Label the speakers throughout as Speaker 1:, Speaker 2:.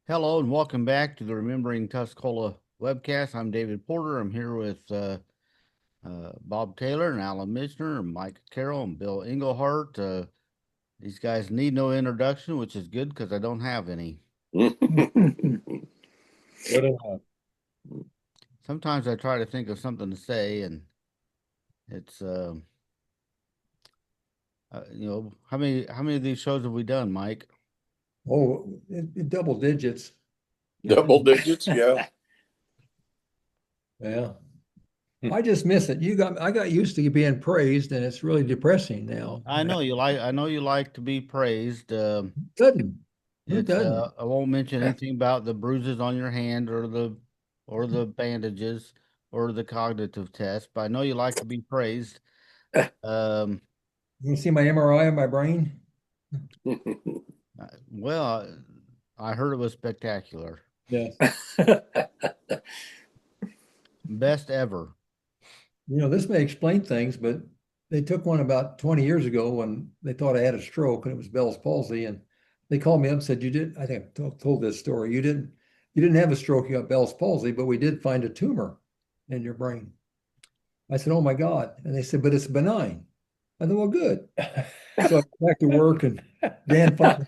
Speaker 1: Hello and welcome back to the Remembering Tuscola webcast. I'm David Porter. I'm here with Bob Taylor and Alan Michener and Mike Carroll and Bill Englehardt. These guys need no introduction, which is good because I don't have any. Sometimes I try to think of something to say, and it's how many of these shows have we done, Mike?
Speaker 2: Oh, double digits.
Speaker 3: Double digits, yeah.
Speaker 2: Yeah. I just miss it. I got used to being praised, and it's really depressing now.
Speaker 1: I know you like to be praised.
Speaker 2: Who doesn't?
Speaker 1: I won't mention anything about the bruises on your hand or the bandages or the cognitive test, but I know you like to be praised.
Speaker 2: You see my MRI of my brain?
Speaker 1: Well, I heard it was spectacular.
Speaker 2: Yes.
Speaker 1: Best ever.
Speaker 2: This may explain things, but they took one about 20 years ago when they thought I had a stroke, and it was Bell's palsy. And they called me up and said, I think I told this story. You didn't have a stroke, you got Bell's palsy, but we did find a tumor in your brain. I said, oh my God. And they said, but it's benign. I said, well, good. So I went back to work, and Dan called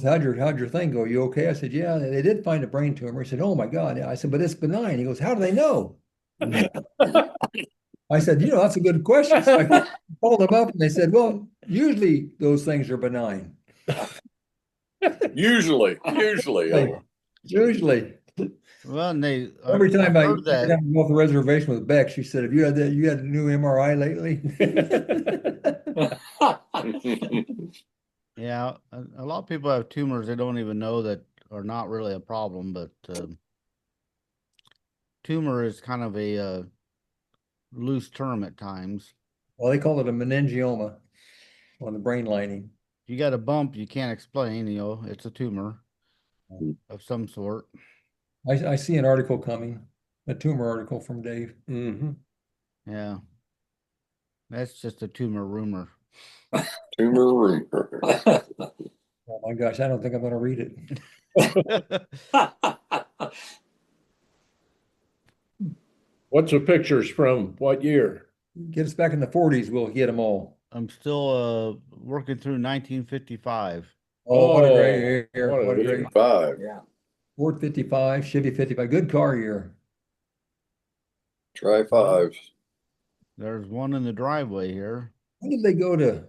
Speaker 2: me, how'd your thing go? You okay? I said, yeah, they did find a brain tumor. He said, oh my God. I said, but it's benign. He goes, how do they know? I said, that's a good question. So I called them up and they said, well, usually those things are benign.
Speaker 3: Usually.
Speaker 1: Well, and
Speaker 2: every time I go off the reservation with Beck, she said, have you had a new MRI lately?
Speaker 1: Yeah, a lot of people have tumors they don't even know that are not really a problem, but tumor is kind of a loose term at times.
Speaker 2: Well, they call it a meningioma on the brain lining.
Speaker 1: You got a bump you can't explain, it's a tumor of some sort.
Speaker 2: I see an article coming, a tumor article from Dave.
Speaker 3: Mm-hmm.
Speaker 1: Yeah. That's just a tumor rumor.
Speaker 3: Tumor rumor.
Speaker 2: Oh my gosh, I don't think I'm going to read it.
Speaker 4: What's the pictures from what year?
Speaker 2: Get us back in the 40s, we'll get them all.
Speaker 1: I'm still working through 1955.
Speaker 2: Oh, what a great year.
Speaker 3: What a great 55.
Speaker 2: Yeah. Ford 55, Chevy 55, good car year.
Speaker 3: Try fives.
Speaker 1: There's one in the driveway here.
Speaker 2: When did they go to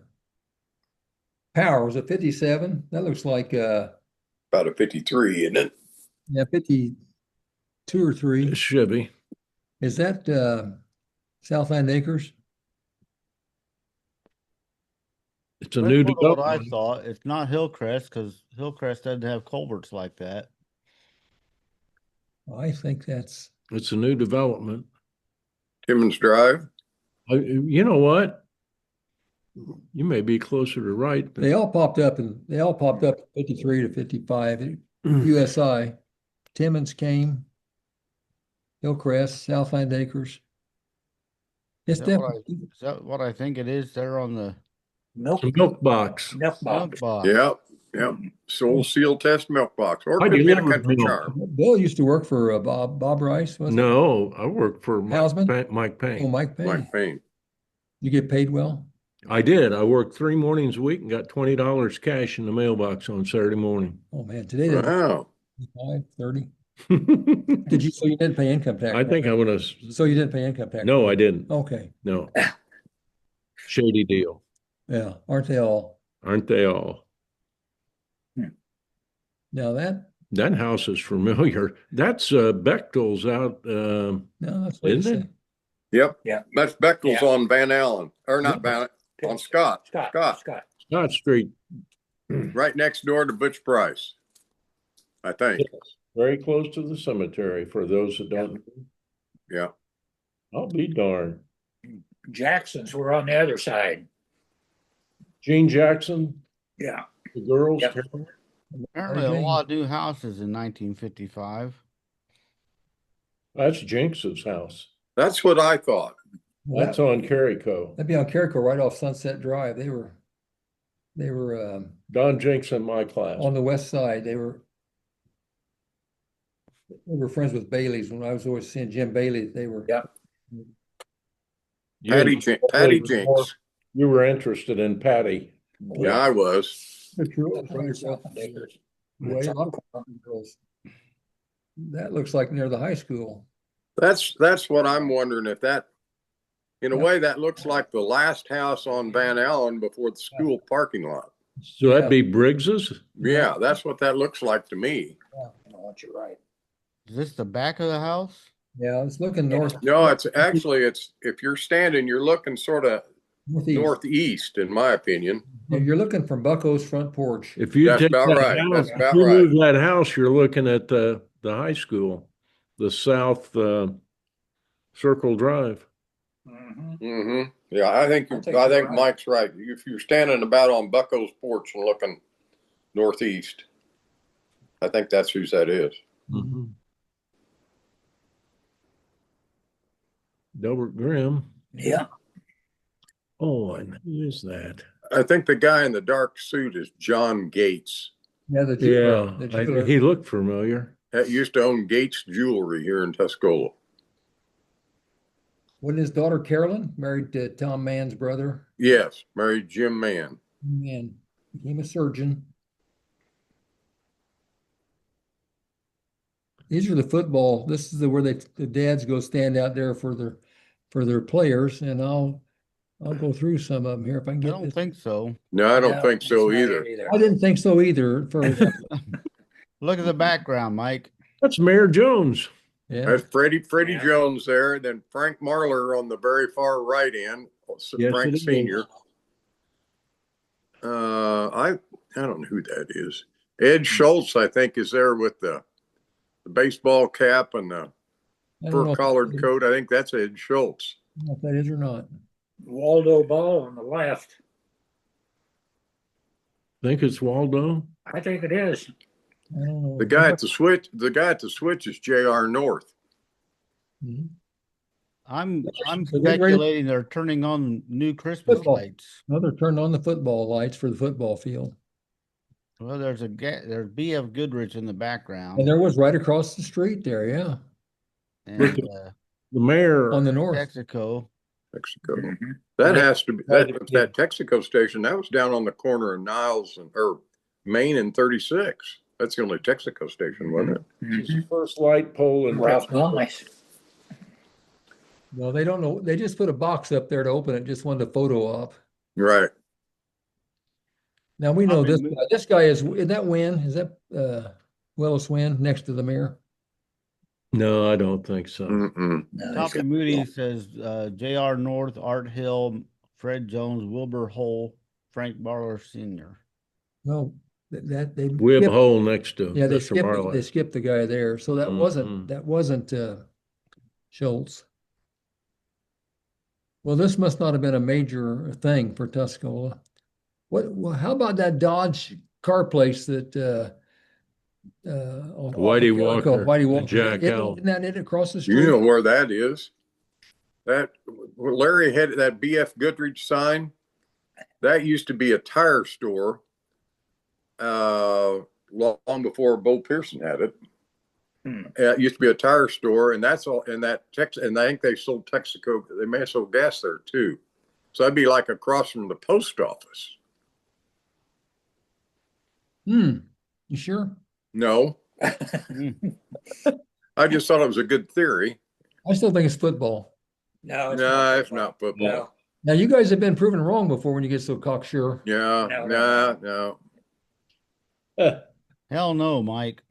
Speaker 2: power? Was it 57? That looks like
Speaker 3: about a 53, isn't it?
Speaker 2: Yeah, 52 or 3.
Speaker 4: Chevy.
Speaker 2: Is that Southland Acres?
Speaker 4: It's a new development.
Speaker 1: What I thought. It's not Hillcrest because Hillcrest doesn't have culverts like that.
Speaker 2: I think it's
Speaker 4: a new development.
Speaker 3: Timmons Drive.
Speaker 4: You know what? You may be closer to right.
Speaker 2: They all popped up 53 to 55. USI, Timmons came, Hillcrest, Southland Acres.
Speaker 1: Is that what I think it is there on the
Speaker 4: milk box?
Speaker 3: Milk box. Yep. Soul seal test milk box. Or could be a Country Charm.
Speaker 2: Bill used to work for Bob Rice, wasn't he?
Speaker 4: No, I worked for
Speaker 2: Mike Payne. Oh, Mike Payne. You get paid well?
Speaker 4: I did. I worked 3 mornings a week and got $20 cash in the mailbox on Saturday morning.
Speaker 2: Oh man, today
Speaker 3: wow.
Speaker 2: 30. So you didn't pay income tax?
Speaker 4: I think I would have.
Speaker 2: So you didn't pay income tax?
Speaker 4: No, I didn't.
Speaker 2: Okay.
Speaker 4: No. Shady deal.
Speaker 2: Yeah, aren't they all? Now
Speaker 4: that house is familiar. That's Bechtel's out.
Speaker 2: No, that's
Speaker 4: isn't it?
Speaker 3: Yep. Yeah. That's Bechtel's on Van Allen, or not Van, on Scott
Speaker 4: Street.
Speaker 3: Right next door to Butch Price, I think.
Speaker 4: Yes. Very close to the cemetery for those that don't know.
Speaker 3: Yeah.
Speaker 4: I'll be darned.
Speaker 5: Jacksons were on the other side.
Speaker 4: Gene Jackson.
Speaker 5: Yeah.
Speaker 4: The girls.
Speaker 5: Yep.
Speaker 1: Apparently a lot of new houses in 1955.
Speaker 4: That's Jinx's house.
Speaker 3: That's what I thought.
Speaker 4: That's on Carrico.
Speaker 2: That'd be on Carrico, right off Sunset Drive. They were
Speaker 4: Don Jinx in my class.
Speaker 2: on the west side. They were we were friends with Bailey's when I was always seeing Jim Bailey. They were.
Speaker 5: Yep.
Speaker 3: Patty Jinks.
Speaker 4: You were interested in Patty.
Speaker 3: Yeah, I was.
Speaker 2: That looks like near the high school.
Speaker 3: That's what I'm wondering, if that, in a way, that looks like the last house on Van Allen before the school parking lot.
Speaker 4: So that'd be Briggs's?
Speaker 3: Yeah, that's what that looks like to me.
Speaker 5: No, you're right.
Speaker 1: Is this the back of the house?
Speaker 2: Yeah, it's looking north.
Speaker 3: No, it's actually, if you're standing, you're looking sort of northeast, in my opinion.
Speaker 2: You're looking from Bucko's front porch.
Speaker 4: If you
Speaker 3: That's
Speaker 4: take
Speaker 3: about
Speaker 4: that
Speaker 3: right.
Speaker 4: house,
Speaker 3: That's
Speaker 4: if
Speaker 3: about
Speaker 4: you
Speaker 3: right.
Speaker 4: move that house, you're looking at the high school, the South Circle Drive.
Speaker 5: Mm-hmm.
Speaker 3: Yeah, I think
Speaker 5: you're right.
Speaker 3: Mike's right. If you're standing about on Bucko's porch and looking northeast, I think that's whose that is.
Speaker 4: Mm-hmm. Delbert Grimm.
Speaker 5: Yeah.
Speaker 4: Oh, and who is that?
Speaker 3: I think the guy in the dark suit is John Gates.
Speaker 2: Yeah, the jeweler.
Speaker 4: He looked familiar.
Speaker 3: That used to own Gates Jewelry here in Tuscola.
Speaker 2: Wasn't his daughter Carolyn married to Tom Mann's brother?
Speaker 3: Yes, married Jim Mann.
Speaker 2: Man, became a surgeon. These are the football. This is where the dads go stand out there for their players, and I'll go through some of them here if I can
Speaker 1: I
Speaker 2: get
Speaker 1: don't
Speaker 2: this.
Speaker 1: think so.
Speaker 3: No, I don't
Speaker 5: No,
Speaker 3: think so
Speaker 5: it's not
Speaker 3: either.
Speaker 2: I didn't think so either.
Speaker 1: Look at the background, Mike.
Speaker 4: That's Mayor Jones.
Speaker 2: Yeah,
Speaker 3: That's Freddie
Speaker 5: Yeah.
Speaker 3: Jones there, then Frank Marler on the very far right end,
Speaker 4: Yes,
Speaker 3: Frank
Speaker 4: it is.
Speaker 3: Senior. I don't know who that is. Ed Schultz, I think, is there with the baseball cap and the
Speaker 2: I don't know
Speaker 3: fur
Speaker 2: if
Speaker 3: collared coat. I think that's Ed Schultz.
Speaker 2: that is or not.
Speaker 5: Waldo Ball on the left.
Speaker 4: Think it's Waldo?
Speaker 5: I think it is.
Speaker 2: I don't know.
Speaker 3: The guy at the switch is J.R. North.
Speaker 2: Mhm.
Speaker 1: I'm
Speaker 2: So get ready-
Speaker 1: speculating they're turning on new Christmas
Speaker 2: Football.
Speaker 1: lights.
Speaker 2: No, they're turning on the football lights for the football field,
Speaker 1: Well, there's B.F. Goodrich in the background.
Speaker 2: and there was right across the street there. Yeah,
Speaker 1: And
Speaker 4: The mayor.
Speaker 2: on the north.
Speaker 1: Texaco.
Speaker 3: Mexico.
Speaker 5: Mhm.
Speaker 3: That
Speaker 4: Yeah.
Speaker 3: has to be that Texaco station. That was down on the corner of Niles or Main and 36. That's the only Texaco station, wasn't it?
Speaker 4: It's the first light pole in
Speaker 5: Ralph
Speaker 4: Texas.
Speaker 5: Nice.
Speaker 2: No, they don't know. They just put a box up there to open it. Just wanted a photo op.
Speaker 3: Right.
Speaker 2: Now we know
Speaker 1: Probably
Speaker 2: this
Speaker 1: mo-
Speaker 2: guy. This guy is that Wynn? Is that Willis Wynn next to the mayor?
Speaker 4: No, I don't think so.
Speaker 3: Mm-mm.
Speaker 5: No, he's
Speaker 1: Top
Speaker 5: got-
Speaker 1: of Moody says J.R. North, Art Hill, Fred Jones, Wilbur Hull, Frank Barler Sr.
Speaker 2: No, that they
Speaker 4: We have a
Speaker 2: skipped-
Speaker 4: hole next to
Speaker 2: Yeah, they
Speaker 4: Mr.
Speaker 2: skipped
Speaker 4: Marley.
Speaker 2: they skipped the guy there. So that
Speaker 4: Mhm.
Speaker 2: wasn't Schultz. Well, this must not have been a major thing for Tuscola. Well, how about that Dodge car place that
Speaker 4: Whitey Walker,
Speaker 2: Whitey
Speaker 4: the
Speaker 2: Walker.
Speaker 4: Jack L.
Speaker 2: Isn't that it across the street?
Speaker 3: You know where that is? That where Larry had that B.F. Goodrich sign. That used to be a tire store. Long before Bo Pearson had it. It used to be a tire store, and that's all. And that and I think they sold Texaco. They may have sold gas there too. So that'd be like across from the post office.
Speaker 2: You sure?
Speaker 3: No, I just thought it was a good theory.
Speaker 2: I still think it's football.
Speaker 5: No,
Speaker 3: No, it's not football.
Speaker 5: No.
Speaker 2: Now you guys have been proven wrong before when you get so cocksure.
Speaker 3: Yeah,
Speaker 5: No.
Speaker 1: Hell no, Mike.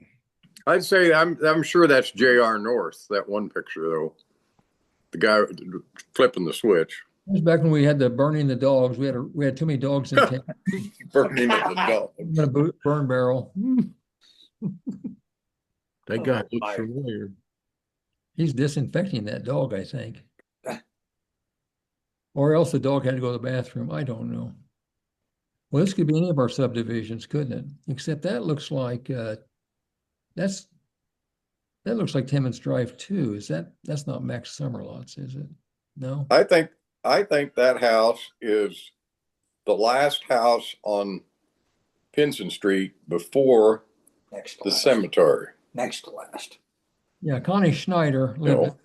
Speaker 3: I'd say I'm sure that's J.R. North. That one picture though, the guy flipping the switch,
Speaker 2: It was back when we had the burning the dogs. We had too many dogs in town.
Speaker 3: burning at the dog.
Speaker 2: I'm gonna burn barrel.
Speaker 4: That guy
Speaker 5: Oh,
Speaker 4: looks
Speaker 5: my.
Speaker 4: familiar.
Speaker 2: He's disinfecting that dog, I think. Or else the dog had to go to the bathroom. I don't know. Well, this could be any of our subdivisions, couldn't it? Except that looks like that looks like Timmons Drive too. That's not Max Summerlots, is it? No.
Speaker 3: I think that house is the last house on Pinson Street before
Speaker 5: Next to
Speaker 3: the
Speaker 5: last.
Speaker 3: cemetery.
Speaker 5: Next to last.
Speaker 2: Yeah, Connie Schneider lived
Speaker 3: No,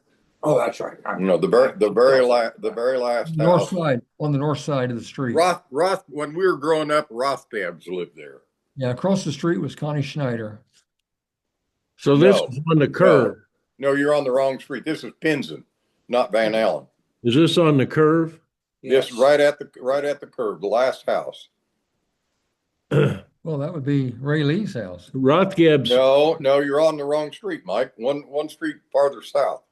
Speaker 5: Oh, that's right.
Speaker 3: no, the very last
Speaker 2: north
Speaker 3: house.
Speaker 2: side, on the north side of the street.
Speaker 3: Roth, when we were growing up, Rothschiilds lived there.
Speaker 2: Yeah, across the street was Connie Schneider.
Speaker 4: So this
Speaker 3: No,
Speaker 4: is on the curve.
Speaker 3: No, you're on the wrong street. This is Pinson, not Van Allen.
Speaker 4: Is this on the curve?
Speaker 3: Yes, right at the curve, the last house.
Speaker 2: Well, that would be Ray Lee's house.
Speaker 4: Rothgab's,
Speaker 3: No, you're on the wrong street, Mike. One street farther south.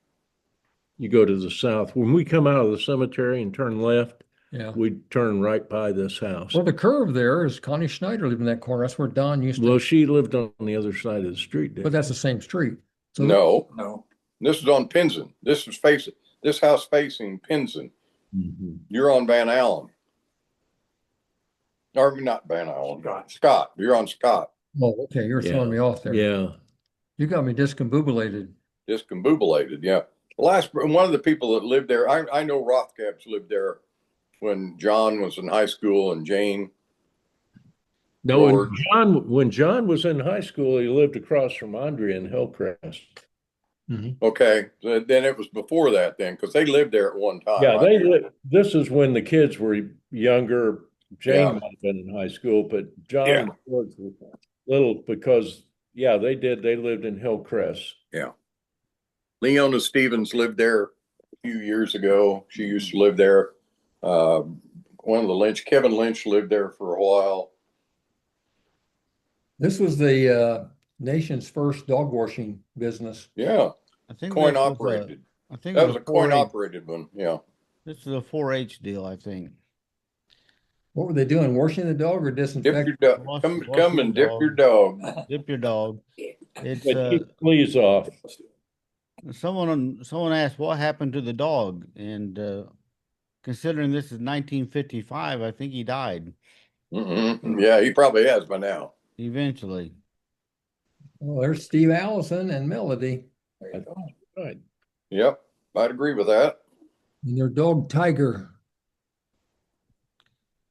Speaker 4: you go to the south. When we come out of the cemetery and turn left,
Speaker 2: Yeah.
Speaker 4: we turn right by this house.
Speaker 2: Well, the curve there is Connie Schneider lived in that corner. That's where Don used to.
Speaker 4: Well, she lived on the other side of the street.
Speaker 2: But that's the same street. So
Speaker 3: No, this is on Pinson. This house facing Pinson.
Speaker 4: Mhm.
Speaker 3: You're on Van Allen. Or not Van Allen. Scott. You're on Scott.
Speaker 2: Oh, okay. You're throwing me off there.
Speaker 4: Yeah.
Speaker 2: You got me discombobulated.
Speaker 3: Discombobulated, yeah. One of the people that lived there, I know Rothgabs lived there when John was in high school and Jane.
Speaker 4: No,
Speaker 3: George.
Speaker 4: when John was in high school, he lived across from Andrea in Hillcrest.
Speaker 3: Okay, so then it was before that then, because they lived there at one time.
Speaker 4: Yeah,
Speaker 3: right?
Speaker 4: this is when the kids were younger. Jane
Speaker 3: Yeah.
Speaker 4: might have been in high school, but John
Speaker 3: Yeah.
Speaker 4: and George were little because, yeah, they did. They lived in Hillcrest.
Speaker 3: Yeah. Leona Stevens lived there a few years ago. She used to live there. One of the Kevin Lynch lived there for a while.
Speaker 2: This was the nation's first dog washing business.
Speaker 3: Yeah,
Speaker 1: I think
Speaker 3: coin
Speaker 1: this was
Speaker 3: operated.
Speaker 1: I think
Speaker 3: That
Speaker 1: it
Speaker 3: was a
Speaker 1: 4-H
Speaker 3: coin operated one. Yeah.
Speaker 1: This is a 4-H deal, I think.
Speaker 2: What were they doing? Washing the dog or
Speaker 3: Dip your
Speaker 2: disinfecting?
Speaker 3: dog.
Speaker 1: Wash-
Speaker 3: Come
Speaker 1: wash your
Speaker 3: and dip
Speaker 1: dog.
Speaker 3: your dog.
Speaker 1: Dip your dog. It's
Speaker 4: But keep fleas off.
Speaker 1: someone asked what happened to the dog, and considering this is 1955, I think he died
Speaker 3: Yeah, he probably has by now.
Speaker 1: eventually.
Speaker 2: Well, there's Steve Allison and Melody
Speaker 4: Right.
Speaker 3: Yep, I'd agree with that.
Speaker 2: and their dog Tiger.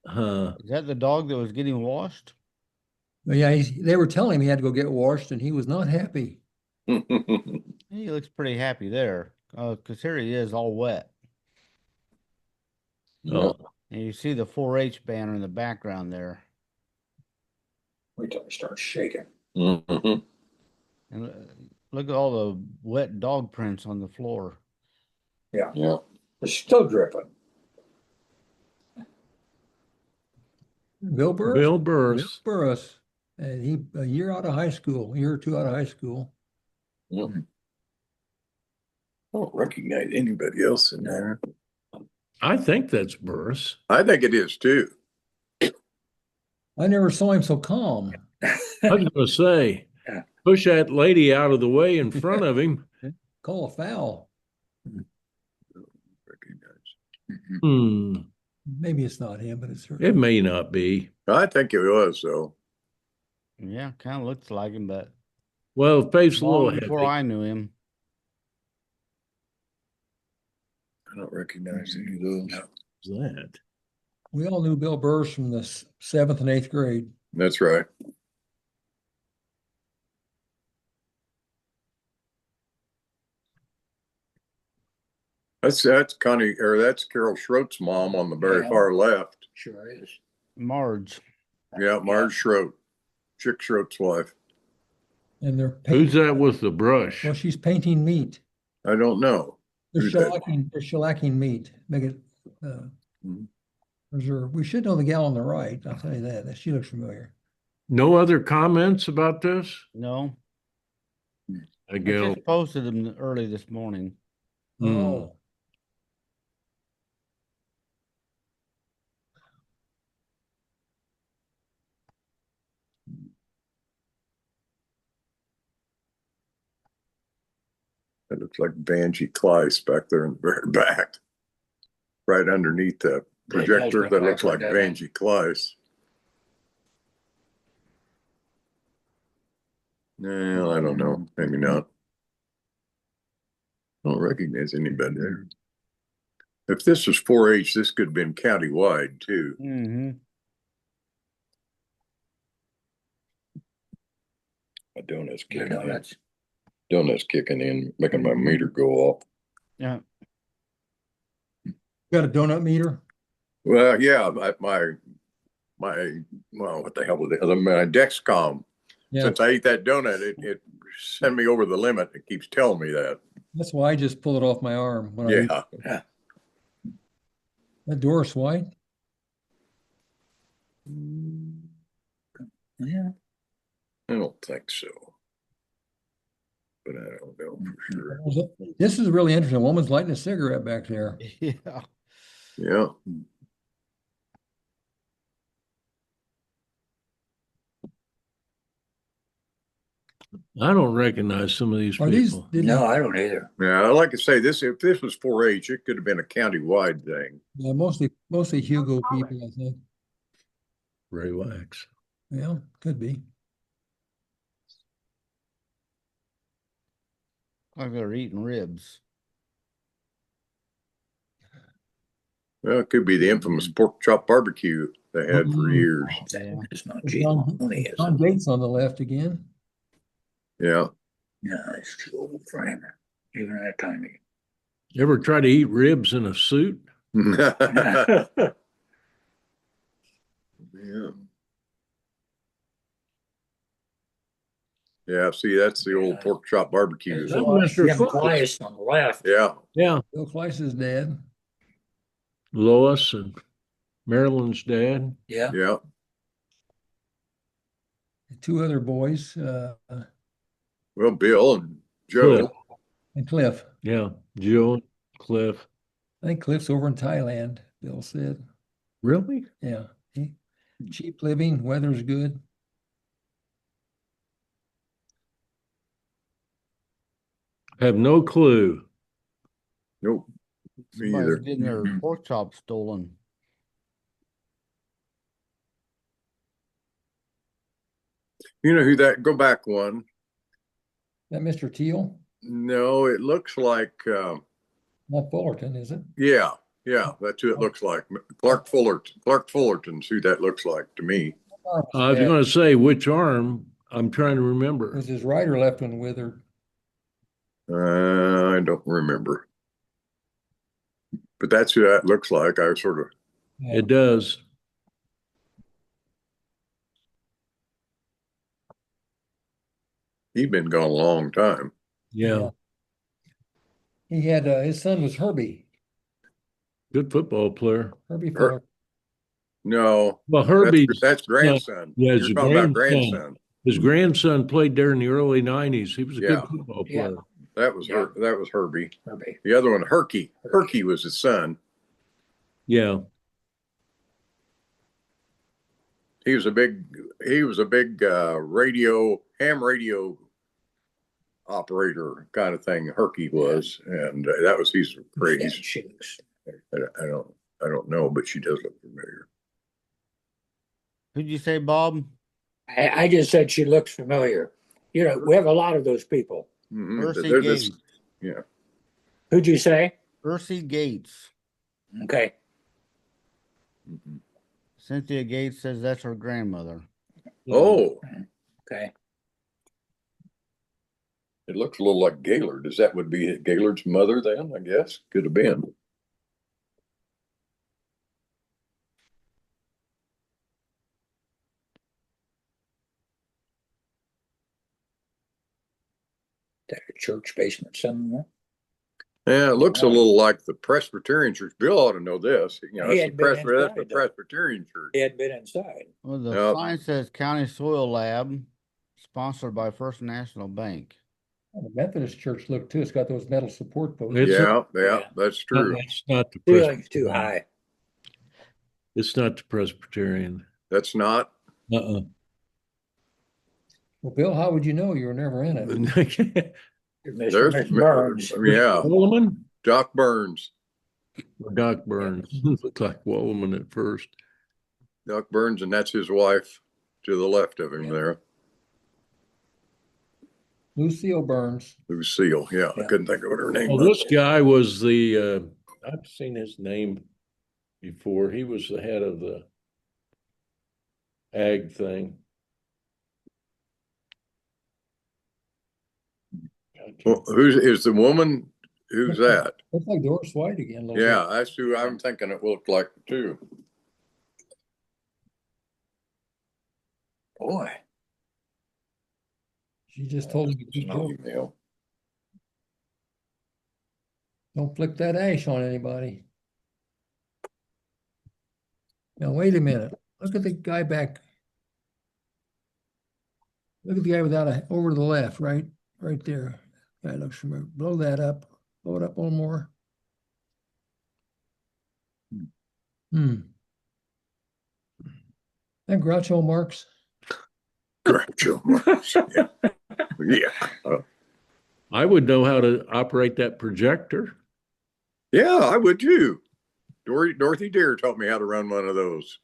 Speaker 1: Is that the dog that was getting washed?
Speaker 2: But yeah, they were telling him he had to go get washed, and he was not happy.
Speaker 1: He looks pretty happy there, because here he is all wet.
Speaker 4: Oh,
Speaker 1: And you see the 4-H banner in the background there.
Speaker 5: Wait till he starts shaking.
Speaker 3: Mhm.
Speaker 1: And look at all the wet dog prints on the floor.
Speaker 3: Yeah.
Speaker 5: It's still dripping.
Speaker 2: Bill Burris.
Speaker 4: Bill
Speaker 2: Bill
Speaker 4: Burris.
Speaker 2: Burris. And he a year out of high school, a year or two out of high school.
Speaker 3: I don't recognize anybody else in there.
Speaker 4: I think that's Burris.
Speaker 3: I think it is too.
Speaker 2: I never saw him so calm.
Speaker 4: I was going to say,
Speaker 5: Yeah.
Speaker 4: push that lady out of the way in front of him.
Speaker 2: Call a foul.
Speaker 3: Recognize.
Speaker 4: Hmm.
Speaker 2: Maybe it's not him, but it's her.
Speaker 4: It may not be.
Speaker 3: I think it was though.
Speaker 1: Yeah, kind of looks like him, but
Speaker 4: Well, the face a little
Speaker 1: long before
Speaker 4: heavy.
Speaker 1: I knew him.
Speaker 3: I don't recognize any of those.
Speaker 4: What's that?
Speaker 2: We all knew Bill Burris from the 7th and 8th grade.
Speaker 3: That's right. That's Connie, or that's Carol Schroet's mom on the very
Speaker 5: Yeah.
Speaker 3: far left.
Speaker 5: Sure is.
Speaker 1: Marge.
Speaker 3: Yeah, Marge Schroet, Chick Schroet's wife.
Speaker 2: And they're
Speaker 4: Who's
Speaker 2: painting.
Speaker 4: that with the brush?
Speaker 2: Well, she's painting meat.
Speaker 3: I don't know.
Speaker 2: They're
Speaker 3: Who's that?
Speaker 2: shellacking meat. Make it
Speaker 3: Mhm.
Speaker 2: preserve. We should know the gal on the right. I'll tell you that. She looks familiar.
Speaker 4: No other comments about this?
Speaker 1: No,
Speaker 4: I
Speaker 1: I
Speaker 4: go,
Speaker 1: just posted them early this morning.
Speaker 2: Oh,
Speaker 3: It looks like Vanjie Kleiss back there in the very back. Right underneath the projector, that looks like Vanjie Kleiss. No, I don't know. Maybe not. I don't recognize anybody there. If this was 4-H, this could have been countywide too.
Speaker 1: Mm-hmm.
Speaker 3: A donut's
Speaker 5: Yeah,
Speaker 3: kicking in.
Speaker 5: that's
Speaker 3: Donut's kicking in, making my meter go off.
Speaker 1: Yeah.
Speaker 2: Got a donut meter?
Speaker 3: Well, yeah, my well, what the hell was it? My Dexcom.
Speaker 2: Yeah,
Speaker 3: Since I ate that donut, it sent me over the limit. It keeps telling me that.
Speaker 2: that's why I just pull it off my arm when I eat.
Speaker 3: Yeah.
Speaker 2: That Doris White?
Speaker 5: Yeah.
Speaker 3: I don't think so. But I don't know for sure.
Speaker 2: This is really interesting. A woman's lighting a cigarette back there.
Speaker 1: Yeah.
Speaker 3: Yeah.
Speaker 4: I don't recognize some of these
Speaker 2: Are these?
Speaker 4: people.
Speaker 5: No, I don't either.
Speaker 3: Yeah, I like to say this, if this was 4-H, it could have been a county-wide thing.
Speaker 2: Yeah, mostly Hugo people, I think.
Speaker 4: Relax.
Speaker 2: Yeah, could be.
Speaker 1: Like they're eating ribs.
Speaker 3: Well, it could be the infamous pork chop barbecue they had for years.
Speaker 1: Yeah.
Speaker 5: It's not
Speaker 2: John
Speaker 5: Gianni, is
Speaker 2: John
Speaker 5: it?
Speaker 2: Gates on the left again.
Speaker 3: Yeah.
Speaker 5: No, it's too old for him. Even at that time.
Speaker 4: You ever try to eat ribs in a suit?
Speaker 3: Yeah. Yeah, see, that's the old pork chop barbecue.
Speaker 4: That Mr.
Speaker 5: Jim
Speaker 4: Foot.
Speaker 5: Weiss on the left.
Speaker 3: Yeah.
Speaker 4: Yeah.
Speaker 2: Bill Kleiss' dad.
Speaker 4: Lois and Marilyn's dad.
Speaker 5: Yeah.
Speaker 3: Yeah.
Speaker 2: Two other boys,
Speaker 3: Well, Bill and Joe.
Speaker 4: Cliff.
Speaker 2: and Cliff.
Speaker 4: Yeah. Joe, Cliff.
Speaker 2: I think Cliff's over in Thailand, Bill said.
Speaker 4: Really?
Speaker 2: Yeah. Cheap living, weather's good.
Speaker 4: Have no clue.
Speaker 3: Nope. Me
Speaker 1: Somebody's
Speaker 3: either.
Speaker 1: getting their
Speaker 5: Mhm.
Speaker 1: pork chop stolen.
Speaker 3: You know who that, go back one.
Speaker 2: That Mr. Teal?
Speaker 3: No, it looks like,
Speaker 2: Not Fullerton, is it?
Speaker 3: yeah, that's who it looks like. Clark Fullerton's who that looks like to me.
Speaker 4: I was going to say which arm. I'm trying to remember.
Speaker 2: Was his right or left one withered?
Speaker 3: I don't remember. But that's who that looks like. I sort of,
Speaker 2: Yeah.
Speaker 4: It does.
Speaker 3: he'd been gone a long time.
Speaker 4: Yeah.
Speaker 2: He had his son was Herbie.
Speaker 4: Good football player.
Speaker 2: Herbie Fuller.
Speaker 3: No,
Speaker 4: Well, Herbie.
Speaker 3: that's grandson.
Speaker 4: Yeah,
Speaker 3: You're
Speaker 4: his
Speaker 3: talking about
Speaker 4: grandson.
Speaker 3: grandson.
Speaker 4: His grandson played there in the early 90s. He was a
Speaker 3: Yeah.
Speaker 4: good football
Speaker 5: Yeah.
Speaker 4: player.
Speaker 3: That was
Speaker 5: Yeah.
Speaker 3: that was Herbie.
Speaker 5: Herbie.
Speaker 3: The other one, Herky was his son.
Speaker 4: Yeah.
Speaker 3: He was a big ham radio operator kind of thing. Herky was, and that was his
Speaker 5: Yeah,
Speaker 3: phrase.
Speaker 5: she looks.
Speaker 3: I don't know, but she does look familiar.
Speaker 1: Who'd you say, Bob?
Speaker 5: I just said she looks familiar. You know, we have a lot of those people.
Speaker 3: Mhm.
Speaker 1: Ursi
Speaker 3: They're this-
Speaker 1: Gates.
Speaker 3: yeah.
Speaker 5: Who'd you say?
Speaker 1: Ursi Gates.
Speaker 5: Okay.
Speaker 3: Mhm.
Speaker 1: Cynthia Gates says that's her grandmother.
Speaker 3: Oh,
Speaker 5: Okay.
Speaker 3: it looks a little like Gaylord. That would be Gaylord's mother then, I guess. Could have been.
Speaker 5: That a church basement somewhere.
Speaker 3: Yeah, it looks a little like the Presbyterian church. Bill ought to know this. You know,
Speaker 5: He
Speaker 3: that's
Speaker 5: had
Speaker 3: the,
Speaker 5: been
Speaker 3: that's the
Speaker 5: inside, though.
Speaker 3: Presbyterian church.
Speaker 5: He had been inside.
Speaker 1: Well, the
Speaker 3: Yep.
Speaker 1: sign says County Soil Lab, sponsored by First National Bank.
Speaker 2: The Methodist church look too. It's got those metal support posts.
Speaker 4: It's
Speaker 3: Yeah,
Speaker 5: Yeah.
Speaker 3: that's
Speaker 4: No,
Speaker 3: true.
Speaker 4: it's not the
Speaker 5: Ceiling's too
Speaker 4: Presbyterian.
Speaker 5: high.
Speaker 4: It's not the Presbyterian.
Speaker 3: That's not.
Speaker 4: Uh-uh.
Speaker 2: Well, Bill, how would you know? You were never in it.
Speaker 3: There's
Speaker 5: Miss Burns.
Speaker 3: Yeah,
Speaker 4: Wolleman
Speaker 3: Doc Burns.
Speaker 4: or Doc Burns? Looked like Wolleman at first.
Speaker 3: Doc Burns, and that's his wife to the left of him there.
Speaker 2: Lucille Burns.
Speaker 3: Lucille. Yeah, I
Speaker 5: Yeah.
Speaker 3: couldn't think of what her name
Speaker 4: Well,
Speaker 3: was.
Speaker 4: this guy was the, I've seen his name before. He was the head of the ag thing.
Speaker 3: Well, is the woman? Who's that?
Speaker 2: Looks like Doris White again. a little
Speaker 3: Yeah,
Speaker 2: bit.
Speaker 3: that's who I'm thinking it looked like too. Boy,
Speaker 2: She just told him to keep
Speaker 3: no
Speaker 2: going.
Speaker 3: email.
Speaker 2: Don't flick that ash on anybody. Now, wait a minute. Look at the guy back. Look at the guy without a, over to the left, right there. Guy looks familiar. Blow that up. Blow it up a little more. And Groucho Marx.
Speaker 3: Groucho Marx. Yeah.
Speaker 4: I would know how to operate that projector.
Speaker 3: Yeah, I would too. Dorothy Deer taught me how to run one of those.